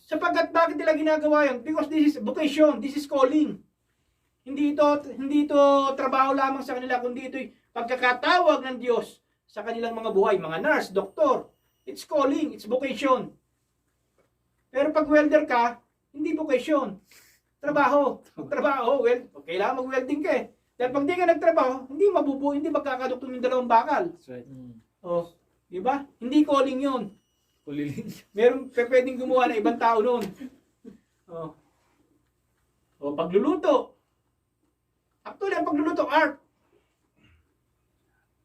Sapagkat bakit nila ginagawa yun? Because this is vocation, this is calling. Hindi ito trabaho lamang sa kanila, kundi ito'y pagkakatawag ng Diyos sa kanilang mga buhay, mga nurse, doktor. It's calling, it's vocation. Pero pag welder ka, hindi vocation. Trabaho. Trabaho, kailangan mag-welding ka eh. Dahil pag di ka nagtrabaho, hindi mabubuo, hindi magkakaduktong yung dalawang bakal. That's right. Oh, di ba? Hindi calling yun. Kuliling. Meron pwedeng gumawa ng ibang tao noon. Oh. O pagluluto. Actually, ang pagluluto, art.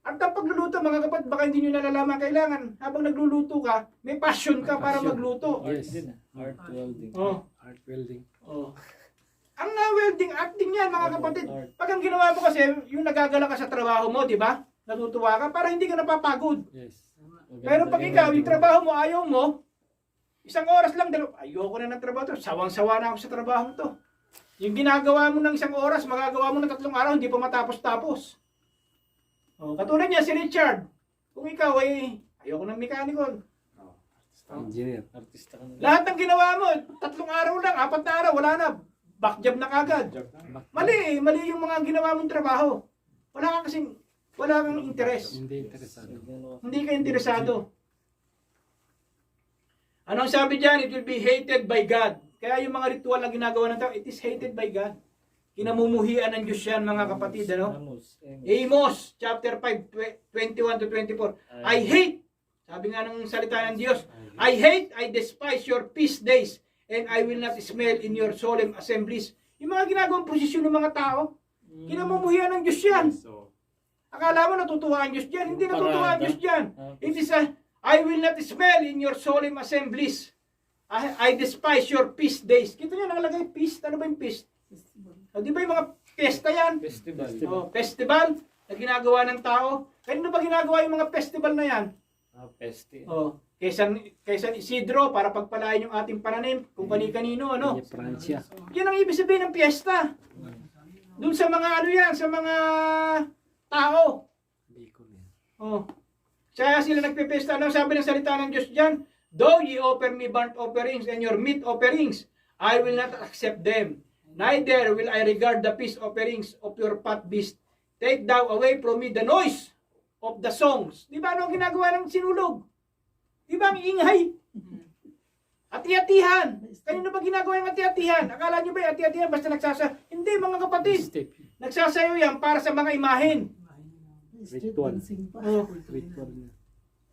Art ang pagluluto, mga kapatid, baka hindi nyo nalalaman. Kailangan, habang nagluluto ka, may passion ka para magluto. Yes. Art welding. Oh. Art welding. Oh. Ang welding, acting yan, mga kapatid. Art. Pag ang ginawa mo kasi, yung nagagala ka sa trabaho mo, di ba? Natutuwa ka, para hindi ka napapagod. Yes. Pero pag ikaw, yung trabaho mo, ayaw mo, isang oras lang, ayoko na ng trabaho to. Sawang-sawa na ako sa trabaho to. Yung ginagawa mo ng isang oras, magagawa mo ng 3 araw, hindi pa matapos-tapos. Oh, katulad niya, si Richard. Kung ikaw ay, ayoko ng mekaniko. Engineer. Artista ka na. Lahat ng ginawa mo, 3 araw lang, 4 na araw, wala na. Backjob na kagad. Mali yung mga ginawa mong trabaho. Wala kang interes. Hindi interesado. Hindi ka interesado. Anong sabi dyan? It will be hated by God. Kaya yung mga ritual na ginagawa ng tao, it is hated by God. Kinamumuhian ng Diyos yan, mga kapatid. Ano? Amos, chapter 5, 21-24. I hate, sabi nga ng salita ng Diyos, I hate, I despise your feast days, and I will not smell in your solemn assemblies. Yung mga ginagawang posisyon ng mga tao, kinamumuhian ng Diyos yan. Akala mo natutuwa ang Diyos dyan. Hindi natutuwa ang Diyos dyan. It is I will not smell in your solemn assemblies. I despise your feast days. Kita nyo nakalagay feast. Ano ba yung feast? Di ba yung mga pesta yan? Festival. Festival na ginagawa ng tao. Kanino ba ginagawa yung mga festival na yan? Peste. Quezon Isidro para pagpalain yung ating pananim, kung kani-kanino, ano. Kanya Francia. Yan ang ibig sabihin ng piyesta. Doon sa mga ano yan, sa mga tao. Bicol yan. Oh. Kaya sila nagpipesta. Ano sabi ng salita ng Diyos dyan? Though ye offer me burnt offerings and your meat offerings, I will not accept them. Neither will I regard the peace offerings of your fat beast. Take thou away from me the noise of the songs. Di ba ano ang ginagawa ng sinulog? Di ba ang ingay? Ati-atihan. Kanino ba ginagawa yung ati-atihan? Akala nyo ba yung ati-atihan basta nagsasayaw? Hindi mga kapatid. Step. Nagsasayaw yan para sa mga imahen. Ritual. Oh. Ritual na.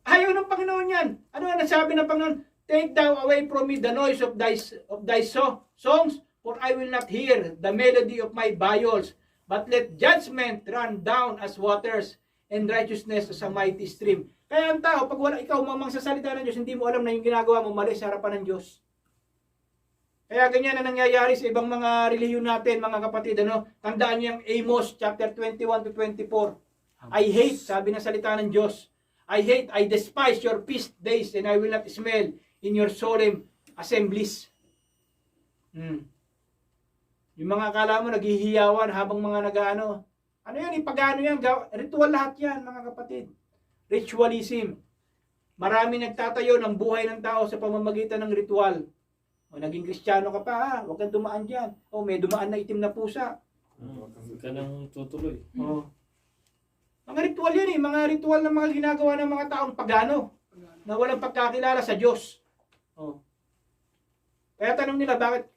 Ayaw ng Panginoon yan. Ano ang nasabi ng Panginoon? Take thou away from me the noise of thy songs, for I will not hear the melody of my viols. But let judgment run down as waters, and righteousness as a mighty stream. Kaya ang tao, pag wala ikaw mamang sa salita ng Diyos, hindi mo alam na yung ginagawa mo mali sa harapan ng Diyos. Kaya ganyan na nangyayari sa ibang mga relihiyon natin, mga kapatid. Ano? Tandaan niyo yung Amos chapter 21 to 24. I hate, sabi ng salita ng Diyos, I despise your feast days, and I will not smell in your solemn assemblies. Yung mga akala mo naghihiyawan habang mga nag-ano. Ano yan? Ipagano yan? Ritual lahat yan, mga kapatid. Ritualism. Marami nagtatayo ng buhay ng tao sa pamamagitan ng ritual. O, naging Kristiyano ka pa, huwag kang dumaan dyan. O, may dumaan na itim na pusa. Huwag ka nang tutuloy. O. Mga ritual yan eh. Mga ritual na mga ginagawa ng mga taong pagano. Na walang pagkakilala sa Diyos. O. Kaya tanong nila, bakit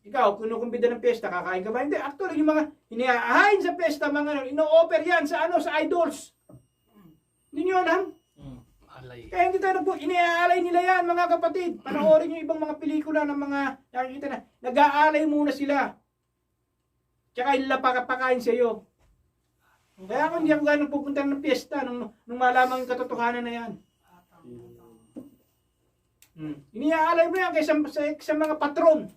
ikaw, kinukumbida ng piyesta, kakain ka ba? Hindi, actually, yung mga iniaahain sa piyesta, mga ino-offer yan sa sa idols. Hindi nyo alam? Alay. Kaya hindi tayo iniaalay nila yan, mga kapatid. Panoorin nyo ibang mga pelikula ng mga nakikita na, nag-aalay muna sila. Tsaka nila pakain sa iyo. Kaya ako hindi ako ganun pupunta ng piyesta nung malaman yung katotohanan na yan. Iniaalay mo yan kaysa sa mga patron.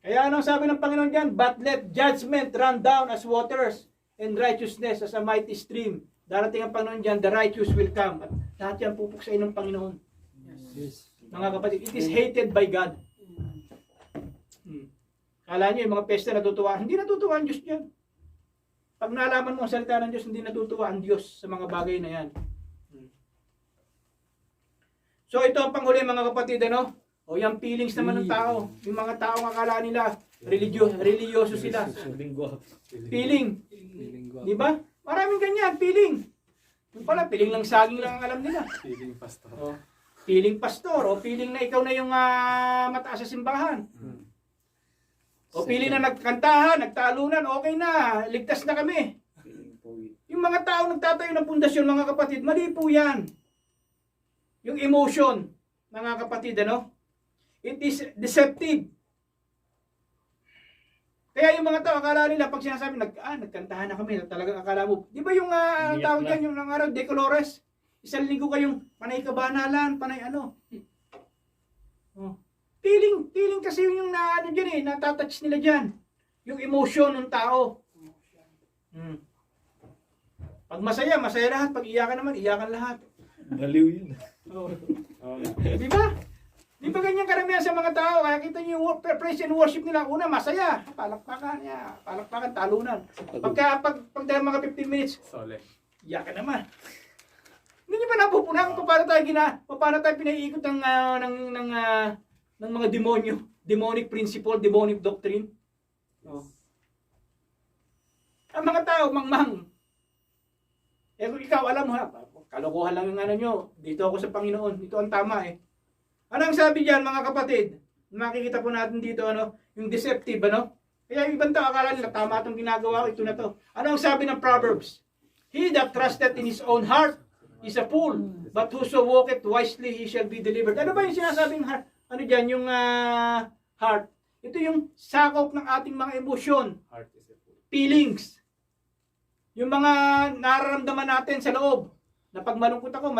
Kaya ano sabi ng Panginoon dyan? But let judgment run down as waters, and righteousness as a mighty stream. Darating ang Panginoon dyan, the righteous will come. At lahat yan pupuksain ng Panginoon. Yes. Mga kapatid, it is hated by God. Kala nyo yung mga pesta natutuwa. Hindi natutuwa ang Diyos dyan. Pag nalaman mo ang salita ng Diyos, hindi natutuwa ang Diyos sa mga bagay na yan. So ito ang panghuli mga kapatid, ano? O yung feelings naman ng tao. Yung mga tao akala nila, religyoso sila. Linggo. Feeling. Di ba? Maraming ganyan, feeling. Yung pala, feeling lang saging lang ang alam nila. Feeling pastor. O, feeling pastor, o feeling na ikaw na yung mataas sa simbahan. O feeling na nagkantahan, nagtalunan, okay na, ligtas na kami. Yung mga tao nagtatayo ng pundasyon, mga kapatid, mali po yan. Yung emotion, mga kapatid, ano? It is deceptive. Kaya yung mga tao, akala nila, pag sinasabi, nagkantahan na kami, talagang akala mo. Di ba yung tawag dyan, yung araw, De Colores? Isang linggo kayong panay kabanalan, panay ano. Oh. Feeling kasi yung ano dyan natatouch nila dyan. Yung emotion ng tao. Pag masaya, masaya lahat. Pag iyakan naman, iyakan lahat. Baliw yun. Oh. Di ba? Di ba ganyan karamihan sa mga tao? Kaya kita niyo yung praise and worship nila. Una, masaya. Palakpakan niya. Palakpakan, talunan. Pag dahil mga 15 minutes, Sole. iyakan naman. Hindi niyo ba napupunan kung paano tayo pinaiikot ng mga demonyo, demonic principle, demonic doctrine. Oh. Ang mga tao, mangmang. Kung ikaw, alam mo, kalokohan lang yung ano nyo. Dito ako sa Panginoon. Ito ang tama eh. Ano ang sabi diyan mga kapatid? Makikita po natin dito, yung deceptive, Kaya yung ibang tao, akala nila, tama itong ginagawa ko, ito na to. Ano ang sabi ng Proverbs? He that trusted in his own heart is a fool, but whoso walketh wisely, he shall be delivered. Ano ba yung sinasabing heart? Ano dyan, yung heart? Ito yung sakop ng ating mga emosyon, Heart is a fool. feelings. Yung mga nararamdaman natin sa loob. Na pag malungkot ako,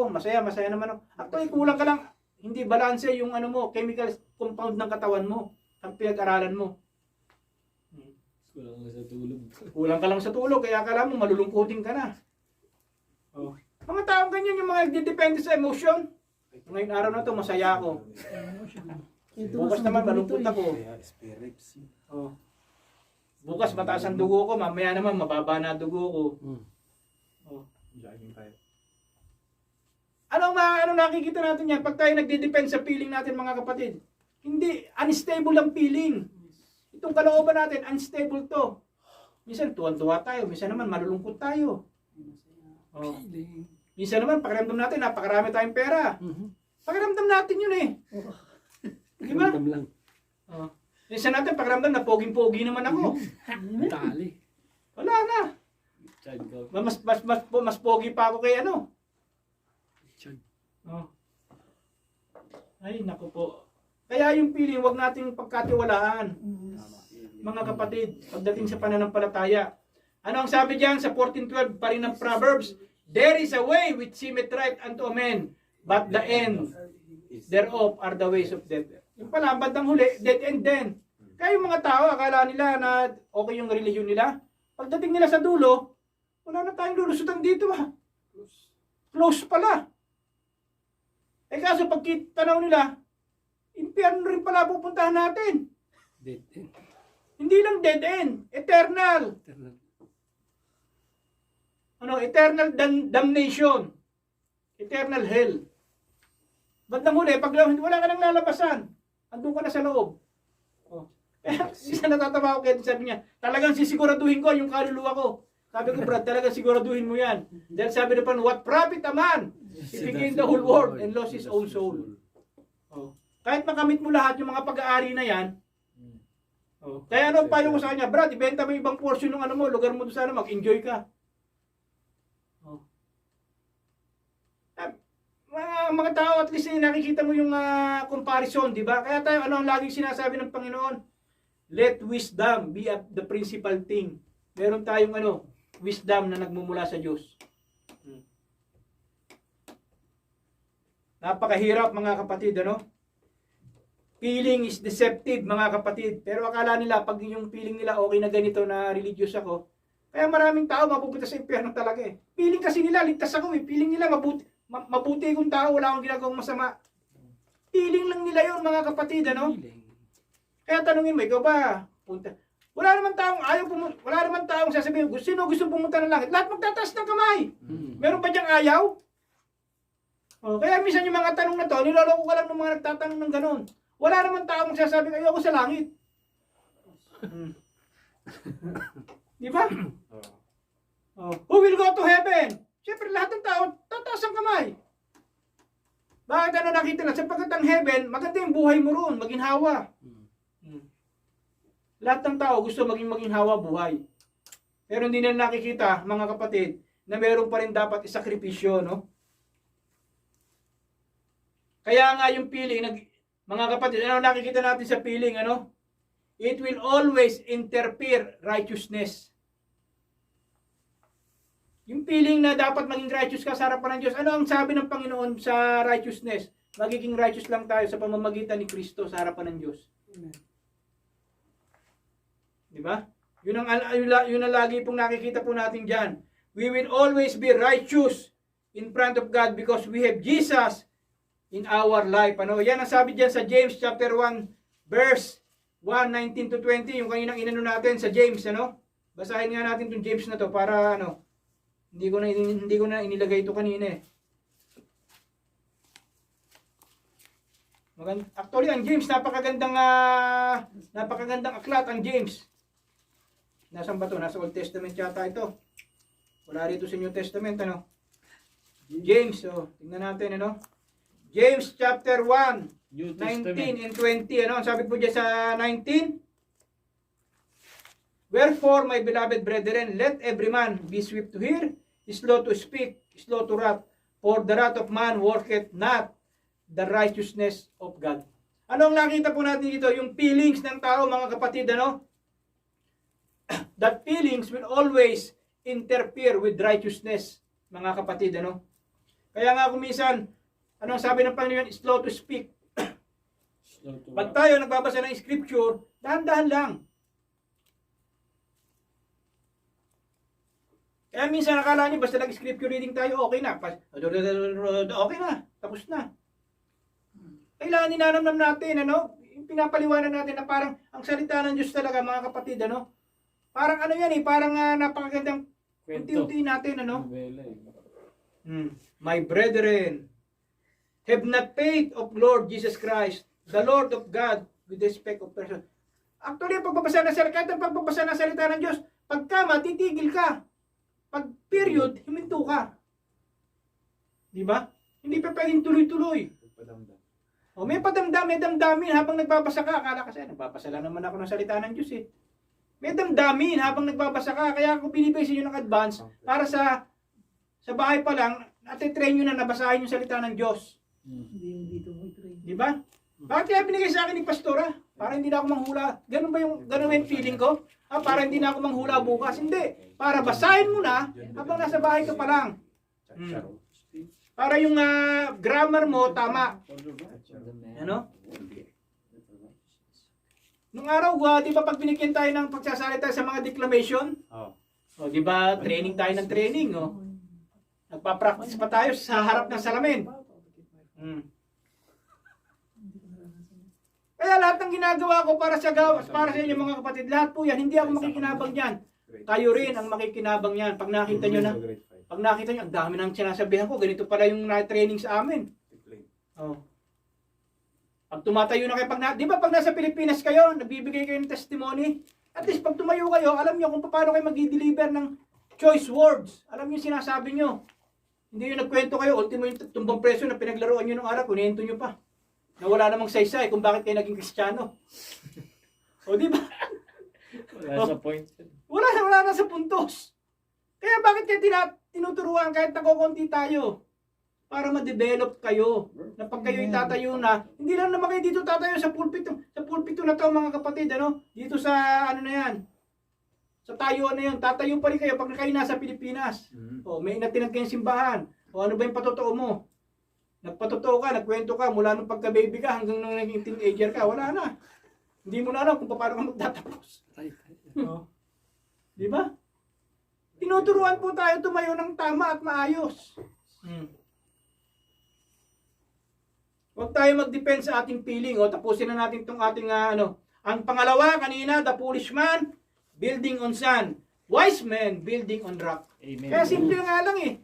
masaya naman ako. Actually, kulang ka lang, hindi balanse yung chemical compound ng katawan mo, ang pinag-aralan mo. Kulang lang sa tulog. Kulang ka lang sa tulog, kaya akala mo malulungkutin ka na. yun yung mga nagdidepende sa emotion. Ngayong araw na to, masaya ako. Bukas naman, malungkot ako. Oh. Bukas, mataas ang dugo ko. Mamaya naman, mababa na dugo ko. Oh. Ano nakikita natin yan? Pag tayo nagdidepend sa feeling natin, mga kapatid, hindi, unstable ang feeling. Itong kalooban natin, unstable to. Minsan, tuwan-tuwa tayo. Minsan naman, malulungkot tayo. Oh. Minsan naman, pakiramdam natin, napakarami tayong pera. Pakiramdam natin yun eh. Di ba? Ramdam lang. Oh. Minsan natin, pakiramdam na poging-pogi naman ako. Tali. Wala na. Child God. Mas pogi pa ako kay ano. Chan. Oh. Ay, naku po. Kaya yung feeling, wag nating pagkatiwalaan. Mga kapatid, pagdating sa pananampalataya. Ano ang sabi diyan sa 14:12 pa rin ng Proverbs? There is a way which seemeth right unto men, but the end thereof are the ways of death. Yung pala, bandang huli, dead end din. Kaya yung mga tao, akala nila na okay yung religion nila. Pagdating nila sa dulo, wala na tayong lulusutan dito ha. Close pala. Eh kaso pag tanaw nila, impyerno rin pala pupuntahan natin. Dead end. Hindi lang dead end, eternal. Eternal. Eternal damnation. Eternal hell. Bandang huli, pag wala ka nang lalabasan, andun ka na sa loob. Oh. Kaya, isa natatawa ko kaya sabi niya, talagang sisiguraduhin ko yung kaluluwa ko. Sabi ko, Brad, talagang siguraduhin mo yan. Dahil sabi na pa, what profit a man if he gained the whole world and lost his own soul. Oh. Kahit makamit mo lahat yung mga pag-aari na yan, oh. Kaya ano payo ko sa kanya, Brad, ibenta mo yung ibang portion ng ano mo, lugar mo doon sana, mag-enjoy ka. Oh. Mga tao, at least nakikita mo yung comparison, di ba? Kaya tayo, ano ang laging sinasabi ng Panginoon? Let wisdom be the principal thing. Meron tayong wisdom na nagmumula sa Diyos. Napakahirap mga kapatid, Feeling is deceptive mga kapatid. Pero akala nila, pag yung feeling nila okay na ganito na religious ako, kaya maraming tao mapupunta sa impyerno talaga eh. Feeling kasi nila, ligtas ako eh. Feeling nila, mabuti akong tao, wala akong ginagawang masama. Feeling lang nila yon mga kapatid, Kaya tanungin mo, ikaw ba? Punta. Wala naman taong sasabihin, gusto pumunta ng langit. Lahat magtataas ng kamay. Meron ba diyang ayaw? Oh, kaya minsan yung mga tanong na to, niloloko ka lang ng mga nagtatanong ng ganun. Wala naman taong sasabi, ayoko sa langit. Di ba? Oh. Who will go to heaven? Siyempre lahat ng tao, tataas ang kamay. Bakit nakita na? Sapagkat ang heaven, maganda yung buhay mo roon, maginhawa. Lahat ng tao gusto maging hawa buhay. Pero hindi nila nakikita, mga kapatid, na meron pa rin dapat isakripisyo, Kaya nga yung feeling, mga kapatid, nakikita natin sa feeling, It will always interfere righteousness. Yung feeling na dapat maging righteous ka sa harapan ng Diyos, ano ang sabi ng Panginoon sa righteousness? Magiging righteous lang tayo sa pamamagitan ni Kristo sa harapan ng Diyos. Di ba? Yun ang lagi pong nakikita po natin dyan. We will always be righteous in front of God because we have Jesus in our life. Yan ang sabi dyan sa James chapter 1 verse 1:19 to 20, yung kaninang inano natin sa James, Basahin nga natin itong James na to para hindi ko na inilagay ito kanina eh. Actually, ang James, napakagandang aklat ang James. Nasaan ba ito? Nasa Old Testament yata ito. Wala rito sa New Testament, James, tingnan natin, James chapter 1, New 19 Testament. and 20, Ang sabi po dyan sa 19? Wherefore, my beloved brethren, let every man be swift to hear, slow to speak, slow to wrath, for the wrath of man worketh not the righteousness of God. Ano ang nakita po natin dito? Yung feelings ng tao, mga kapatid, That feelings will always interfere with righteousness, mga kapatid, Kaya nga kung minsan, anong sabi ng Panginoon? Slow to speak. Slow to Pag tayo nagbabasa ng scripture, dahan-dahan lang. Kaya minsan nakala nyo, basta nag-scripture reading tayo, okay na. Okay na. Tapos na. Kailangan ninanamnam natin, ano? Yung pinapaliwanan natin na parang ang salita ng Diyos talaga, mga kapatid, ano? Parang ano yan eh, parang napakagandang Kwento. unti-unti natin, ano? Novela eh. My brethren, have not faith of Lord Jesus Christ, the Lord of God, with respect of person. Actually, pagbabasa ng salita, kahit ang pagbabasa ng salita ng Diyos, pagka titigil ka. Pag period, huminto ka. Di ba? Hindi pa pwedeng tuloy-tuloy. O may padamdam, may damdamin habang nagbabasa ka. Akala kasi, nagbabasa lang naman ako ng salita ng Diyos eh. May damdamin habang nagbabasa ka. Kaya ako binibigay sa inyo ng advance para sa bahay pa lang, natitrain nyo na nabasahin yung salita ng Diyos. Di ba? Bakit kaya binigay sa akin ni Pastora? Para hindi na ako manghula. Ganun ba yung feeling ko? Para hindi na ako manghula bukas? Hindi. Para basahin mo na habang nasa bahay ka pa lang. Para yung grammar mo tama. Ano? Nung araw, di ba pag binigyan tayo ng pagsasalita sa mga declamation? O, di ba, training tayo ng training, o. Nagpa-practice pa tayo sa harap ng salamin. Kaya lahat ng ginagawa ko para sa inyo mga kapatid, lahat po yan, hindi ako makikinabang yan. Kayo rin ang makikinabang yan. Pag nakita nyo, ang dami nang sinasabihan ko, ganito pala yung training sa amin. Oh. Pag tumatayo na kayo, di ba pag nasa Pilipinas kayo, nagbibigay kayo ng testimony, at least pag tumayo kayo, alam nyo kung paano kayo mag-deliver ng choice words. Alam nyo yung sinasabi nyo. Hindi yung nagkwento kayo, ultimo yung tumbang preso na pinaglaruan nyo ng araw, kunento nyo pa. Na wala namang saysay kung bakit kayo naging Kristiyano. O di ba? Wala sa point. Wala na sa puntos. Kaya bakit kayo tinuturuan kahit nakukunti tayo? Para ma-develop kayo. Na pag kayo itatayo na, hindi lang naman kayo dito tatayo sa pulpito. Sa pulpito na to mga kapatid, ano? Dito sa ano na yan. Sa tayo na yan. Tatayo pa rin kayo pag kayo nasa Pilipinas. O may inatinag kayong simbahan. O ano ba yung patotoo mo? Nagpatotoo ka, nagkwento ka, mula nung pagka-baby ka hanggang nung naging teenager ka, wala na. Hindi mo na alam kung paano ka magtatapos. No? Di ba? Tinuturuan po tayo tumayo ng tama at maayos. Huwag tayo mag-depend sa ating feeling. O, tapusin na natin itong ating Ang pangalawa kanina, the foolish man, building on sand. Wise man, building on rock. Amen. Kaya simple nga lang eh.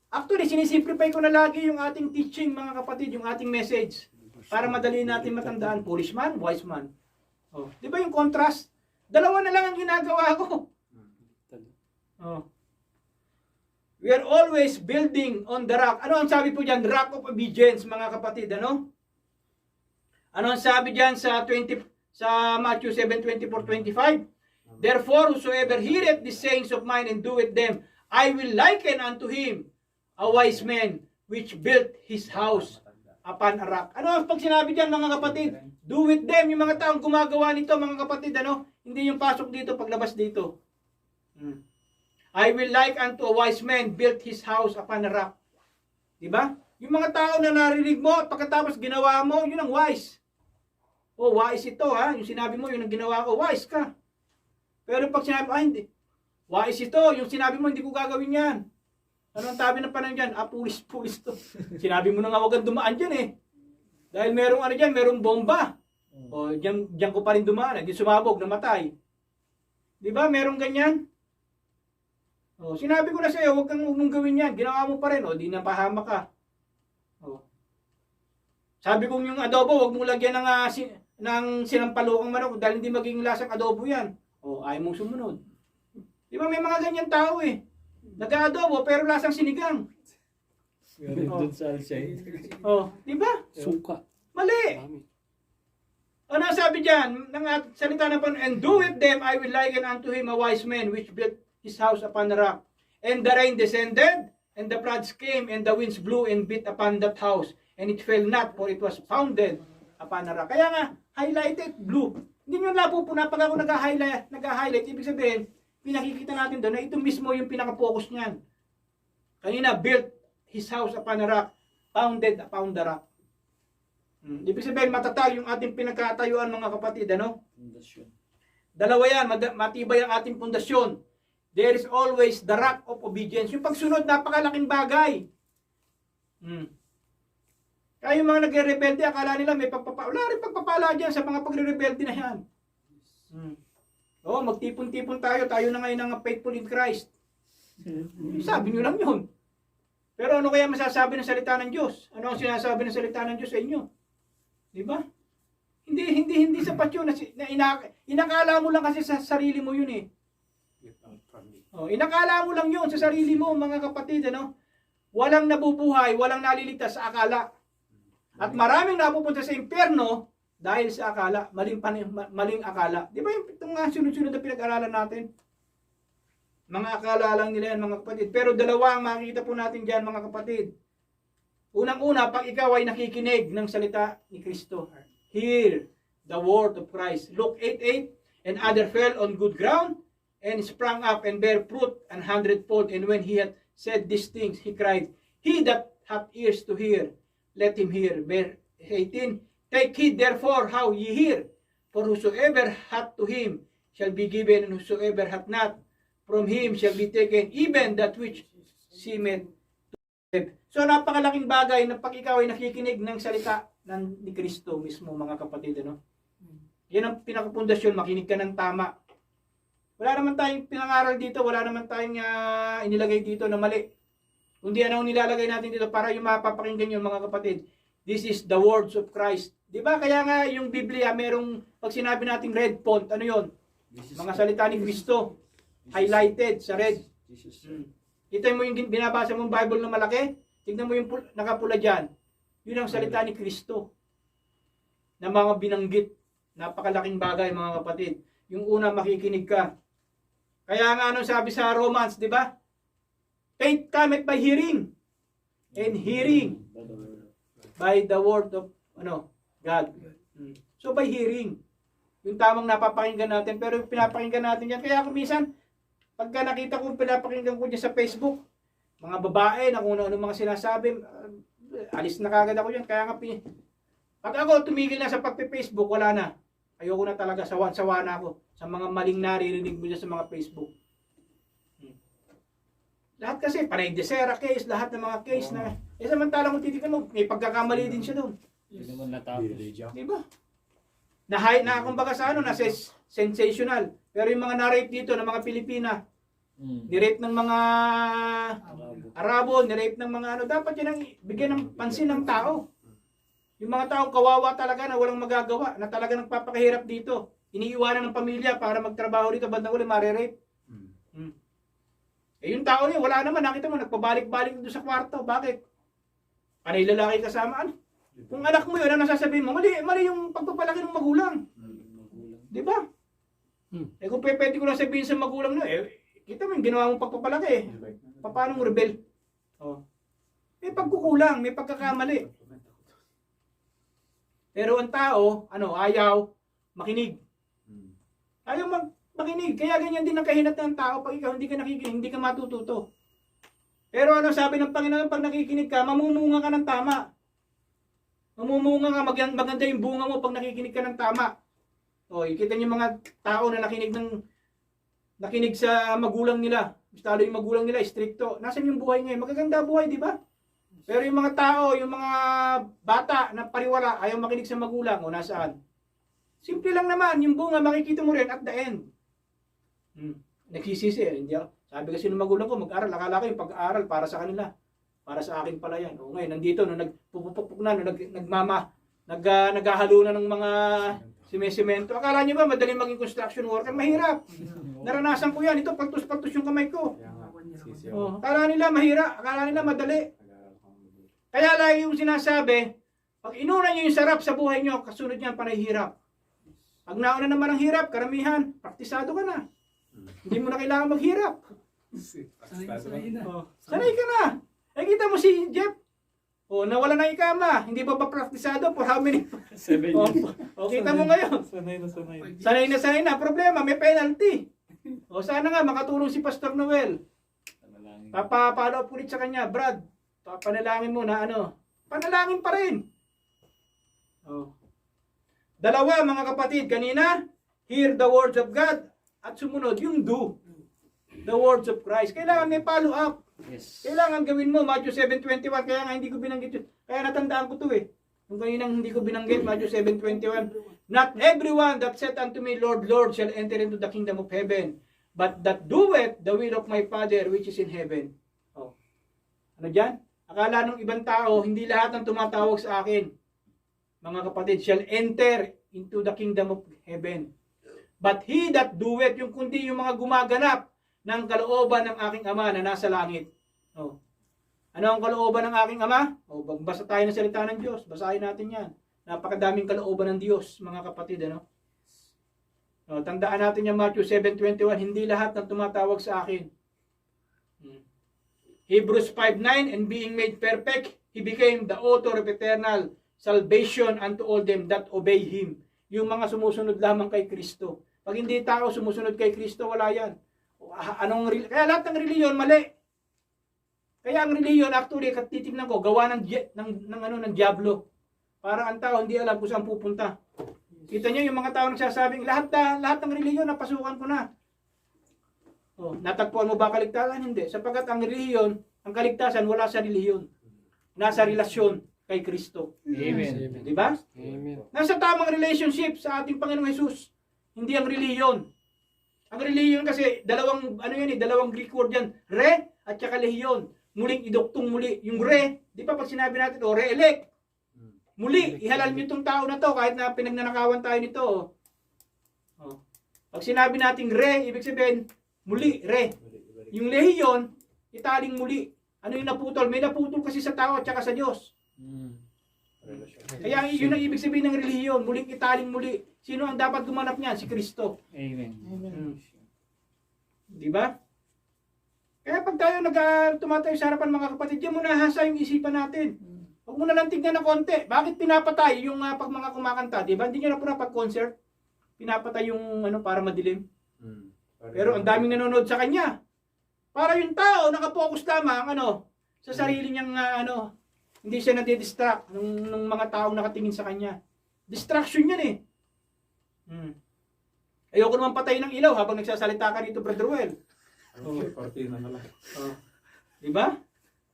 Actually, sinisimplify ko na lagi yung ating teaching, mga kapatid, yung ating message. Para madali natin matandaan, foolish man, wise man. Oh, di ba yung contrast? Dalawa na lang ang ginagawa ko. Oh. We are always building on the rock. Ano ang sabi po dyan? Rock of obedience, mga kapatid. Ano? Ano ang sabi dyan sa Matthew 7:24-25? Therefore, whosoever heareth these sayings of mine and doeth them, I will liken unto him a wise man which built his house upon a rock. Ano ang pag sinabi dyan, mga kapatid? Do with them, yung mga taong gumagawa nito, mga kapatid, ano? Hindi yung pasok dito, paglabas dito. I will like unto a wise man built his house upon a rock. Diba? Yung mga tao na narinig mo, at pagkatapos ginawa mo, yun ang wise. Oh, wise ito ha. Yung sinabi mo, yun ang ginawa ko, wise ka. Pero pag sinabi, hindi. Wise ito, yung sinabi mo, hindi ko gagawin yan. Ano ang tabi ng panahon dyan? Pulis to. Sinabi mo na nga huwag kang dumaan dyan eh. Dahil merong merong bomba. O, dyan ko pa rin dumaan. Di sumabog, namatay. Di ba? Merong ganyan. O, sinabi ko na sa'yo, huwag mong gawin yan. Ginawa mo pa rin. O, di napahama ka. O. Sabi kong yung adobo, huwag mong lagyan ng sinampalukang manok dahil hindi magiging lasang adobo yan. O, ayaw mong sumunod. Di ba? May mga ganyan tao eh. Nag-adobo pero lasang sinigang. Meron dun sa Alshay. Oh, di ba? Suka. Mali. Ano sabi diyan? Ng salita ng Panginoon, and do with them I will liken unto him a wise man which built his house upon a rock. And the rain descended, and the floods came, and the winds blew and beat upon that house, and it fell not, for it was founded upon a rock. Kaya nga, highlighted, blue. Hindi nyo napupuna pag ako nag-highlight, ibig sabihin, pinakikita natin doon na ito mismo yung pinaka-focus niyan. Kanina, built his house upon a rock, founded upon the rock. Ibig sabihin, matatag yung ating pinagkatayuan, mga kapatid, ano? Pundasyon. Dalawa yan, matibay ang ating pundasyon. there is always the rock of obedience. Yung pagsunod, napakalaking bagay. Kaya yung mga nagre-rebelde, akala nila may pagpapala. Wala rin pagpapala dyan sa mga pagre-rebelde na yan. Magtipon-tipon tayo. Tayo na ngayon ang faithful in Christ. Sabi nyo lang yun. Pero ano kaya masasabi ng salita ng Diyos? Ano ang sinasabi ng salita ng Diyos sa inyo? Di ba? Hindi sapat yun. Inakala mo lang kasi sa sarili mo yun eh. Inakala mo lang yun sa sarili mo, mga kapatid. Walang nabubuhay, walang naliligtas sa akala. At maraming napupunta sa impyerno dahil sa akala, maling akala. Di ba itong sunod-sunod na pinag-aralan natin? Mga akala lang nila yan, mga kapatid. Pero dalawa ang makikita po natin dyan, mga kapatid. Unang-una, pag ikaw ay nakikinig ng salita ni Kristo. Hear the word of Christ. Luke 8:8, and other fell on good ground, and sprang up and bare fruit an hundredfold. And when he had said these things, he cried, He that hath ears to hear, let him hear. Verse 18, take heed therefore how ye hear, for whosoever hath to him shall be given, and whosoever hath not, from him shall be taken even that which seemeth to him. So napakalaking bagay na pag ikaw ay nakikinig ng salita ni Kristo mismo, mga kapatid. Yan ang pinakapundasyon, makinig ka ng tama. Wala naman tayong pinangaral dito, wala naman tayong inilagay dito na mali. Kundi ano nilalagay natin dito para yung mapapakinggan yun, mga kapatid. This is the words of Christ. Di ba? Kaya nga yung Biblia, merong, pag sinabi nating red font, ano yun? Mga salita ni Kristo. Highlighted sa red. Kita mo yung binabasa mong Bible na malaki? Tignan mo yung nakapula dyan. Yun ang salita ni Kristo. Na mga binanggit. Napakalaking bagay, mga kapatid. Yung una, makikinig ka. Kaya nga anong sabi sa Romans, di ba? Faith cometh by hearing. And hearing by the word of God. So by hearing. Yung tamang napapakinggan natin. Pero yung pinapakinggan natin yan. Kaya kung minsan, pagka nakita ko pinapakinggan ko dyan sa Facebook, mga babae na kung ano mga sinasabi, alis na kagad ako dyan. Kaya nga, pag ako tumigil na sa pagpe-Facebook, wala na. Ayoko na talaga, sawa na ako sa mga maling naririnig mo dyan sa mga Facebook. Lahat kasi, panay desera case, lahat ng mga case na, samantalang kung titigan mo, may pagkakamali din siya doon. Hindi naman natapos. Diba? Na kumbaga sa sensational. Pero yung mga na-rape dito ng mga Pilipina, ni-rape ng mga Arabo, ni-rape ng mga dapat yan ang bigyan ng pansin ng tao. Yung mga taong kawawa talaga na walang magagawa, na talaga nagpapakahirap dito. Iniiwanan ng pamilya para magtrabaho dito, bandang uli, mare-rape. Yung tao niya, wala naman, nakita mo, nagpabalik-balik doon sa kwarto. Bakit? Panay lalaki kasama. Kung anak mo yun, ano sasabihin mo? Mali yung pagpapalaki ng magulang. Di ba? Kung pwede ko lang sabihin sa magulang na, kita mo yung ginawa mong pagpapalaki. Paano mo rebel? May pagkukulang, may pagkakamali. Pero ang tao, ayaw makinig. Ayaw makinig. Kaya ganyan din ang kahinat ng tao. Pag ikaw hindi ka nakikinig, hindi ka matututo. Pero sabi ng Panginoon, pag nakikinig ka, mamumunga ka ng tama. Mamumunga ka, maganda yung bunga mo pag nakikinig ka ng tama. Ikita niyo mga tao na nakinig sa magulang nila. Lalo yung magulang nila, stricto. Nasaan yung buhay ngayon? Magaganda buhay, di ba? Pero yung mga tao, yung mga bata na pariwala, ayaw makinig sa magulang, nasaan? Simple lang naman, yung bunga makikita mo rin at the end. Nagsisisi, hindi ako. Sabi kasi ng magulang ko, mag-aral, akala ko yung pag-aaral para sa kanila. Para sa akin pala yan. Ngayon, nandito, nagpupupuk na, naghahalo na ng mga simesemento. Akala nyo ba, madaling maging construction worker? Mahirap. Naranasan ko yan. Ito, paltus-paltus yung kamay ko. Akala nila mahirap, akala nila madali. Kaya lagi yung sinasabi, pag inuna nyo yung sarap sa buhay nyo, kasunod niyan panay hirap. Pag nauna naman ang hirap, karamihan, praktisado ka na. Hindi mo na kailangan maghirap. Sanay ka na. Nakita mo si Jeff, nawala na ikama. Hindi ba praktisado for how many? 7 years. Kita mo ngayon. Sanay na. Problema, may penalty. Sana nga makatulong si Pastor Noel. Papapalo up ulit sa kanya, Brad. Panalangin mo na panalangin pa rin. Dalawa, mga kapatid, kanina, hear the words of God, at sumunod yung do. the words of Christ. Kailangan may follow up. Yes. Kailangan gawin mo, Matthew 7:21. Kaya nga hindi ko binanggit yun. Kaya natandaan ko to eh. Yung kaninang hindi ko binanggit, Matthew 7:21. Not everyone that said unto me, Lord, Lord, shall enter into the kingdom of heaven, but that doeth the will of my Father which is in heaven. Oh. Ano dyan? Akala ng ibang tao, hindi lahat ng tumatawag sa akin, mga kapatid, shall enter into the kingdom of heaven. But he that doeth, yung kundi yung mga gumaganap ng kalooban ng aking Ama na nasa langit. Oh. Ano ang kalooban ng aking Ama? Oh, basa tayo ng salita ng Diyos. Basahin natin yan. Napakadaming kalooban ng Diyos, mga kapatid. Ano? Oh, tandaan natin yung Matthew 7:21, hindi lahat ng tumatawag sa akin. Hebrews 5:9, and being made perfect, he became the author of eternal salvation unto all them that obey him. Yung mga sumusunod lamang kay Kristo. Pag hindi tao sumusunod kay Kristo, wala yan. Kaya lahat ng reliyon, mali. Kaya ang reliyon, actually, titignan ko, gawa ng diablo. Para ang tao hindi alam kung saan pupunta. Kita niyo yung mga tao nagsasabing, lahat ng reliyon, napasukan ko na. Oh, natagpuan mo ba kaligtasan? Hindi. Sapagkat ang reliyon, ang kaligtasan, wala sa reliyon. Nasa relasyon kay Kristo. Amen. Di ba? Amen. Nasa tamang relationship sa ating Panginoong Hesus. Hindi ang reliyon. Ang reliyon kasi, dalawang Greek word yan. Re at saka lehiyon. Muling iduktong muli. Yung re, di ba pag sinabi natin, re-elect. Muli, ihalal nyo itong tao na to kahit na pinagnanakawan tayo nito. Oh. Pag sinabi nating re, ibig sabihin, muli, re. Yung lehiyon, italing muli. Ano yung naputol? May naputol kasi sa tao at saka sa Diyos. Kaya yun ang ibig sabihin ng relihiyon, muling italing muli. Sino ang dapat gumanap niyan? Si Kristo. Amen. Di ba? Kaya pag tayo tumatayo sa harapan mga kapatid, diyan mo nahasa yung isipan natin. Huwag mo na lang tignan na konti. Bakit pinapatay yung pag mga kumakanta? Di ba? Hindi nyo na po pag-concert. Pinapatay yung para madilim. Pero ang daming nanonood sa kanya. Para yung tao nakapokus lamang sa sarili niyang hindi siya nadidistract ng mga taong nakatingin sa kanya. Distraction yan eh. Ayoko naman patayin ng ilaw habang nagsasalita ka dito, Brother Well. Kortina na lang. Di ba?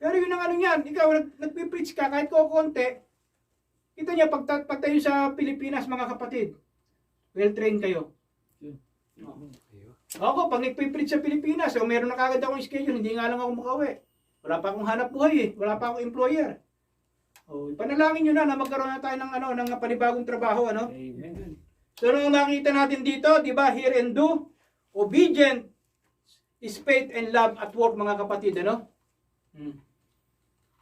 Pero yun ang yan. Ikaw, nagpipreach ka kahit konti. Kita niya, pag tayo sa Pilipinas, mga kapatid, well-trained kayo. Ako, pag nagpipreach sa Pilipinas, meron na kagad akong schedule, hindi nga lang ako makauwi. Wala pa akong hanap buhay eh. Wala pa akong employer. Ipanalangin nyo na magkaroon na tayo ng panibagong trabaho. Amen. So, nung nakita natin dito, di ba, hear and do, obedient is faith and love at work, mga kapatid,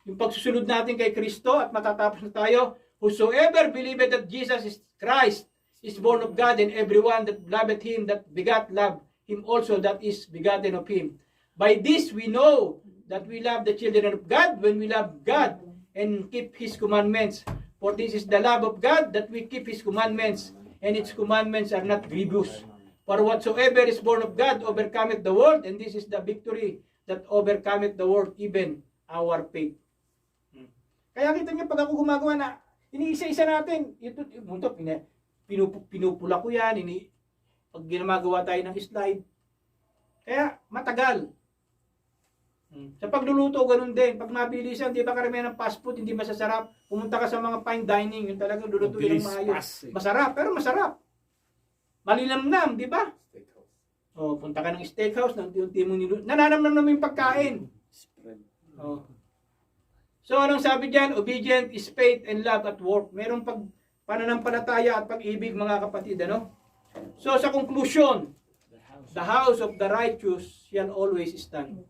Yung pagsusunod natin kay Kristo at matatapos na tayo, whosoever believeth that Jesus is Christ is born of God, and everyone that loveth him that begat love him also that is begotten of him. By this we know that we love the children of God, when we love God and keep his commandments. For this is the love of God, that we keep his commandments, and its commandments are not grievous. For whatsoever is born of God overcometh the world, and this is the victory that overcometh the world, even our faith. Kaya kita niyo, pag ako gumagawa na, iniisa-isa natin. Ito, pinupula ko yan. Pag ginamagawa tayo ng slide. Kaya, matagal. Sa pagluluto, ganun din. Pag mabilisan, di ba karamihan ng fast food, hindi masasarap. Pumunta ka sa mga fine dining, yung talagang lulutuin ng maayos. Masarap, pero masarap. Malinamnam, di ba? Punta ka ng steakhouse, nananamnam naman yung pagkain. So, anong sabi dyan? Obedient is faith and love at work. Merong pananampalataya at pag-ibig, mga kapatid, So, sa conclusion, the house of the righteous shall always stand.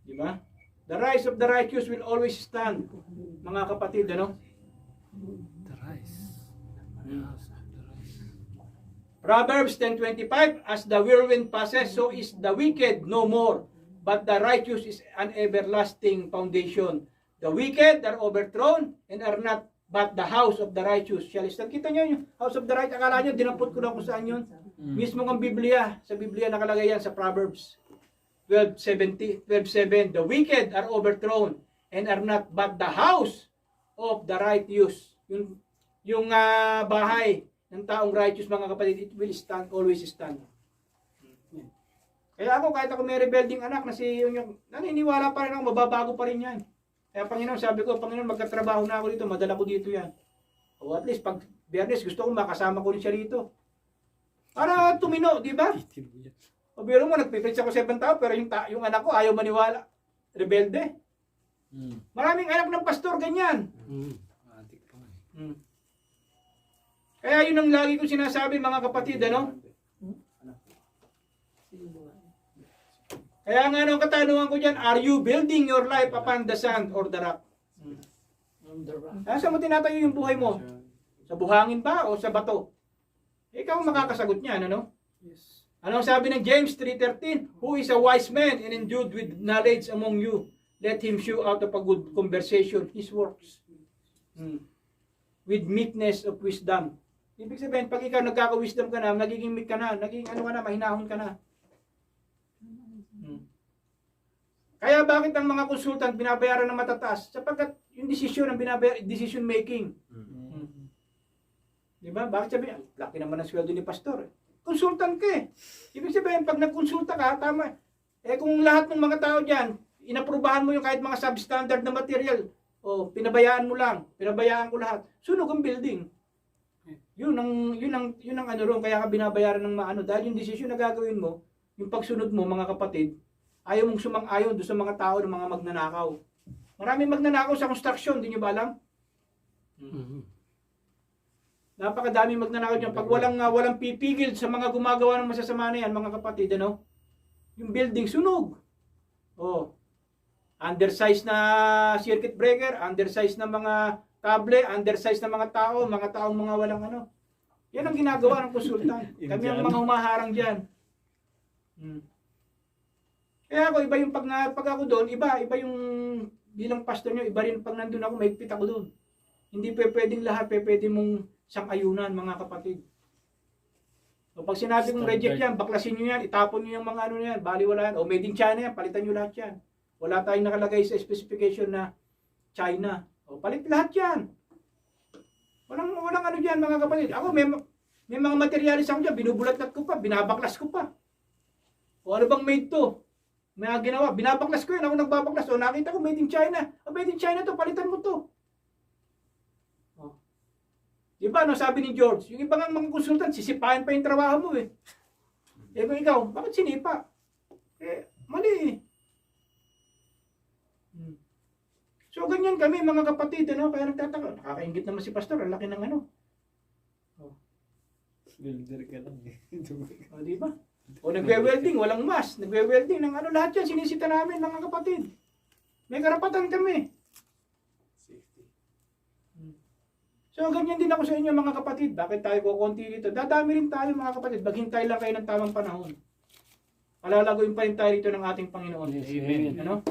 Diba? The rise of the righteous will always stand, mga kapatid, The rise. Proverbs 10:25, as the whirlwind passes, so is the wicked no more, but the righteous is an everlasting foundation. The wicked are overthrown and are not, but the house of the righteous shall stand. Kita nyo yung house of the righteous, akala nyo, dinampot ko na kung saan yun. Mismo ang Biblia, sa Biblia nakalagay yan sa Proverbs 12:7. The wicked are overthrown and are not, but the house of the righteous. Yung bahay ng taong righteous, mga kapatid, it will stand, always stand. Kaya ako, kahit ako may rebelding anak na si yung naniniwala pa rin ako, mababago pa rin yan. Kaya Panginoon, sabi ko, Panginoon, magkatrabaho na ako dito, madala ko dito yan. O at least, pag Biyernes, gusto ko makasama ko rin siya rito. Para tumino, di ba? O biro mo, nagpipreach ako 7 tao, pero yung anak ko ayaw maniwala. Rebelde. Maraming anak ng pastor, ganyan. Adik pa nga. Kaya yun ang lagi ko sinasabi, mga kapatid, ano? Kaya nga ang katanungan ko dyan, are you building your life upon the sand or the rock? Saan mo tinatayo yung buhay mo? Sa buhangin ba o sa bato? Ikaw ang makakasagot niyan, ano? Yes. Ano ang sabi ng James 3:13? Who is a wise man and endued with knowledge among you? Let him show out of a good conversation his works. With meekness of wisdom. Ibig sabihin, pag ikaw nagkaka-wisdom ka na, nagiging meek ka na, naging ano ka na, mahinahon ka na. Kaya bakit ang mga konsultant binabayaran ng matataas? Sapagkat yung desisyon ang binabayaran, decision making. Di ba? Bakit sabi, laki naman ang sweldo ni pastor. Konsultant ka eh. Ibig sabihin, pag nagkonsulta ka, tama. Eh kung lahat ng mga tao dyan, inaprubahan mo yung kahit mga substandard na material, o pinabayaan mo lang, pinabayaan ko lahat, sunog ang building. Yun ang ano ron, kaya ka binabayaran ng maano. Dahil yung desisyon na gagawin mo, yung pagsunod mo, mga kapatid, ayaw mong sumang-ayon doon sa mga tao ng mga magnanakaw. Maraming magnanakaw sa construction, di nyo ba alam? Napakadami magnanakaw dyan. Pag walang pipigil sa mga gumagawa ng masasama na yan, mga kapatid, ano? Yung building sunog. Oh. Undersized na circuit breaker, undersized na mga kable, undersized na mga taong mga walang ano. Yan ang ginagawa ng konsultan. Kami ang mga humaharang dyan. Kaya ako, iba yung pag ako doon, iba yung bilang pastor nyo, iba rin pag nandun ako, mahigpit ako doon. Hindi pwedeng lahat, pwede mong sang-ayunan, mga kapatid. So, pag sinabi kong reject yan, baklasin nyo yan, itapon nyo yung mga ano yan, baliwala yan, o made in China yan, palitan nyo lahat yan. Wala tayong nakalagay sa specification na China. O, palit lahat yan. Walang ano dyan, mga kapatid. Ako, may mga materialis ako dyan, binubulat-lat ko pa, binabaklas ko pa. O ano bang made to? May ginawa, binabaklas ko yun, ako nagbabaklas. O nakita ko, made in China. O made in China to, palitan mo to. O. Diba, no, sabi ni George, yung ibang mga konsultant, sisipain pa yung trabaho mo eh. Eh kung ikaw, bakit sinipa? Eh, mali eh. So ganyan kami mga kapatid, ano, kaya nagtataka, nakakaingit naman si pastor, ang laki ng ano. Builder ka lang eh. O, di ba? O nagwe-welding, walang mas. Nagwe-welding ng ano, lahat yan, sinisita namin mga kapatid. May karapatan kami. So ganyan din ako sa inyo mga kapatid. Bakit tayo kukunti dito? Dadami rin tayo mga kapatid. Maghintay lang kayo ng tamang panahon. Palalaguin pa rin tayo dito ng ating Panginoon. Yes, amen. Ano?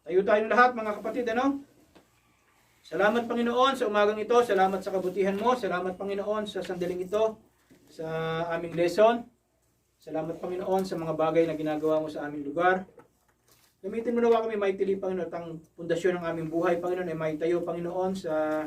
Tayo tayong lahat mga kapatid, ano? Salamat Panginoon sa umagang ito. Salamat sa kabutihan mo. Salamat Panginoon sa sandaling ito, sa aming lesson. Salamat Panginoon sa mga bagay na ginagawa mo sa aming lugar. Gamitin mo nawa kami maitili Panginoon at ang pundasyon ng aming buhay Panginoon ay maitayo Panginoon sa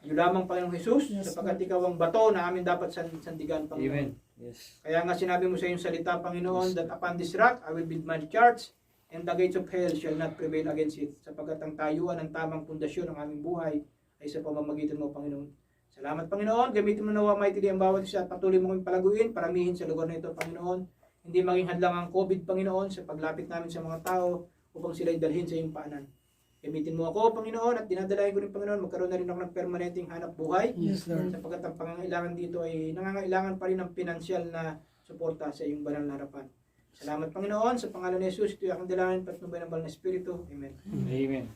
iyo lamang Panginoong Jesus, sapagkat ikaw ang bato na amin dapat sandigan Panginoon. Amen. Yes. Kaya nga sinabi mo sa iyong salita Panginoon, that upon this rock I will build my church, and the gates of hell shall not prevail against it. Sapagkat ang tayuan ng tamang pundasyon ng aming buhay ay sa pamamagitan mo, Panginoon. Salamat, Panginoon. Gamitin mo nawa maitili ang bawat isa at patuloy mo kong palaguin, paramihin sa lugar na ito, Panginoon. Hindi maging hadlang ang COVID, Panginoon, sa paglapit namin sa mga tao upang sila'y dalhin sa iyong paanan. Gamitin mo ako, Panginoon, at dinadalayan ko rin, Panginoon, magkaroon na rin ako ng permanenteng hanap buhay. Yes, Lord. Sapagkat ang pangangailangan dito ay nangangailangan pa rin ng pinansyal na suporta sa iyong banal na harapan. Salamat Panginoon, sa pangalan ni Jesus, ito yung aking dalangin, patnubay ng banal na Espiritu. Amen. Amen.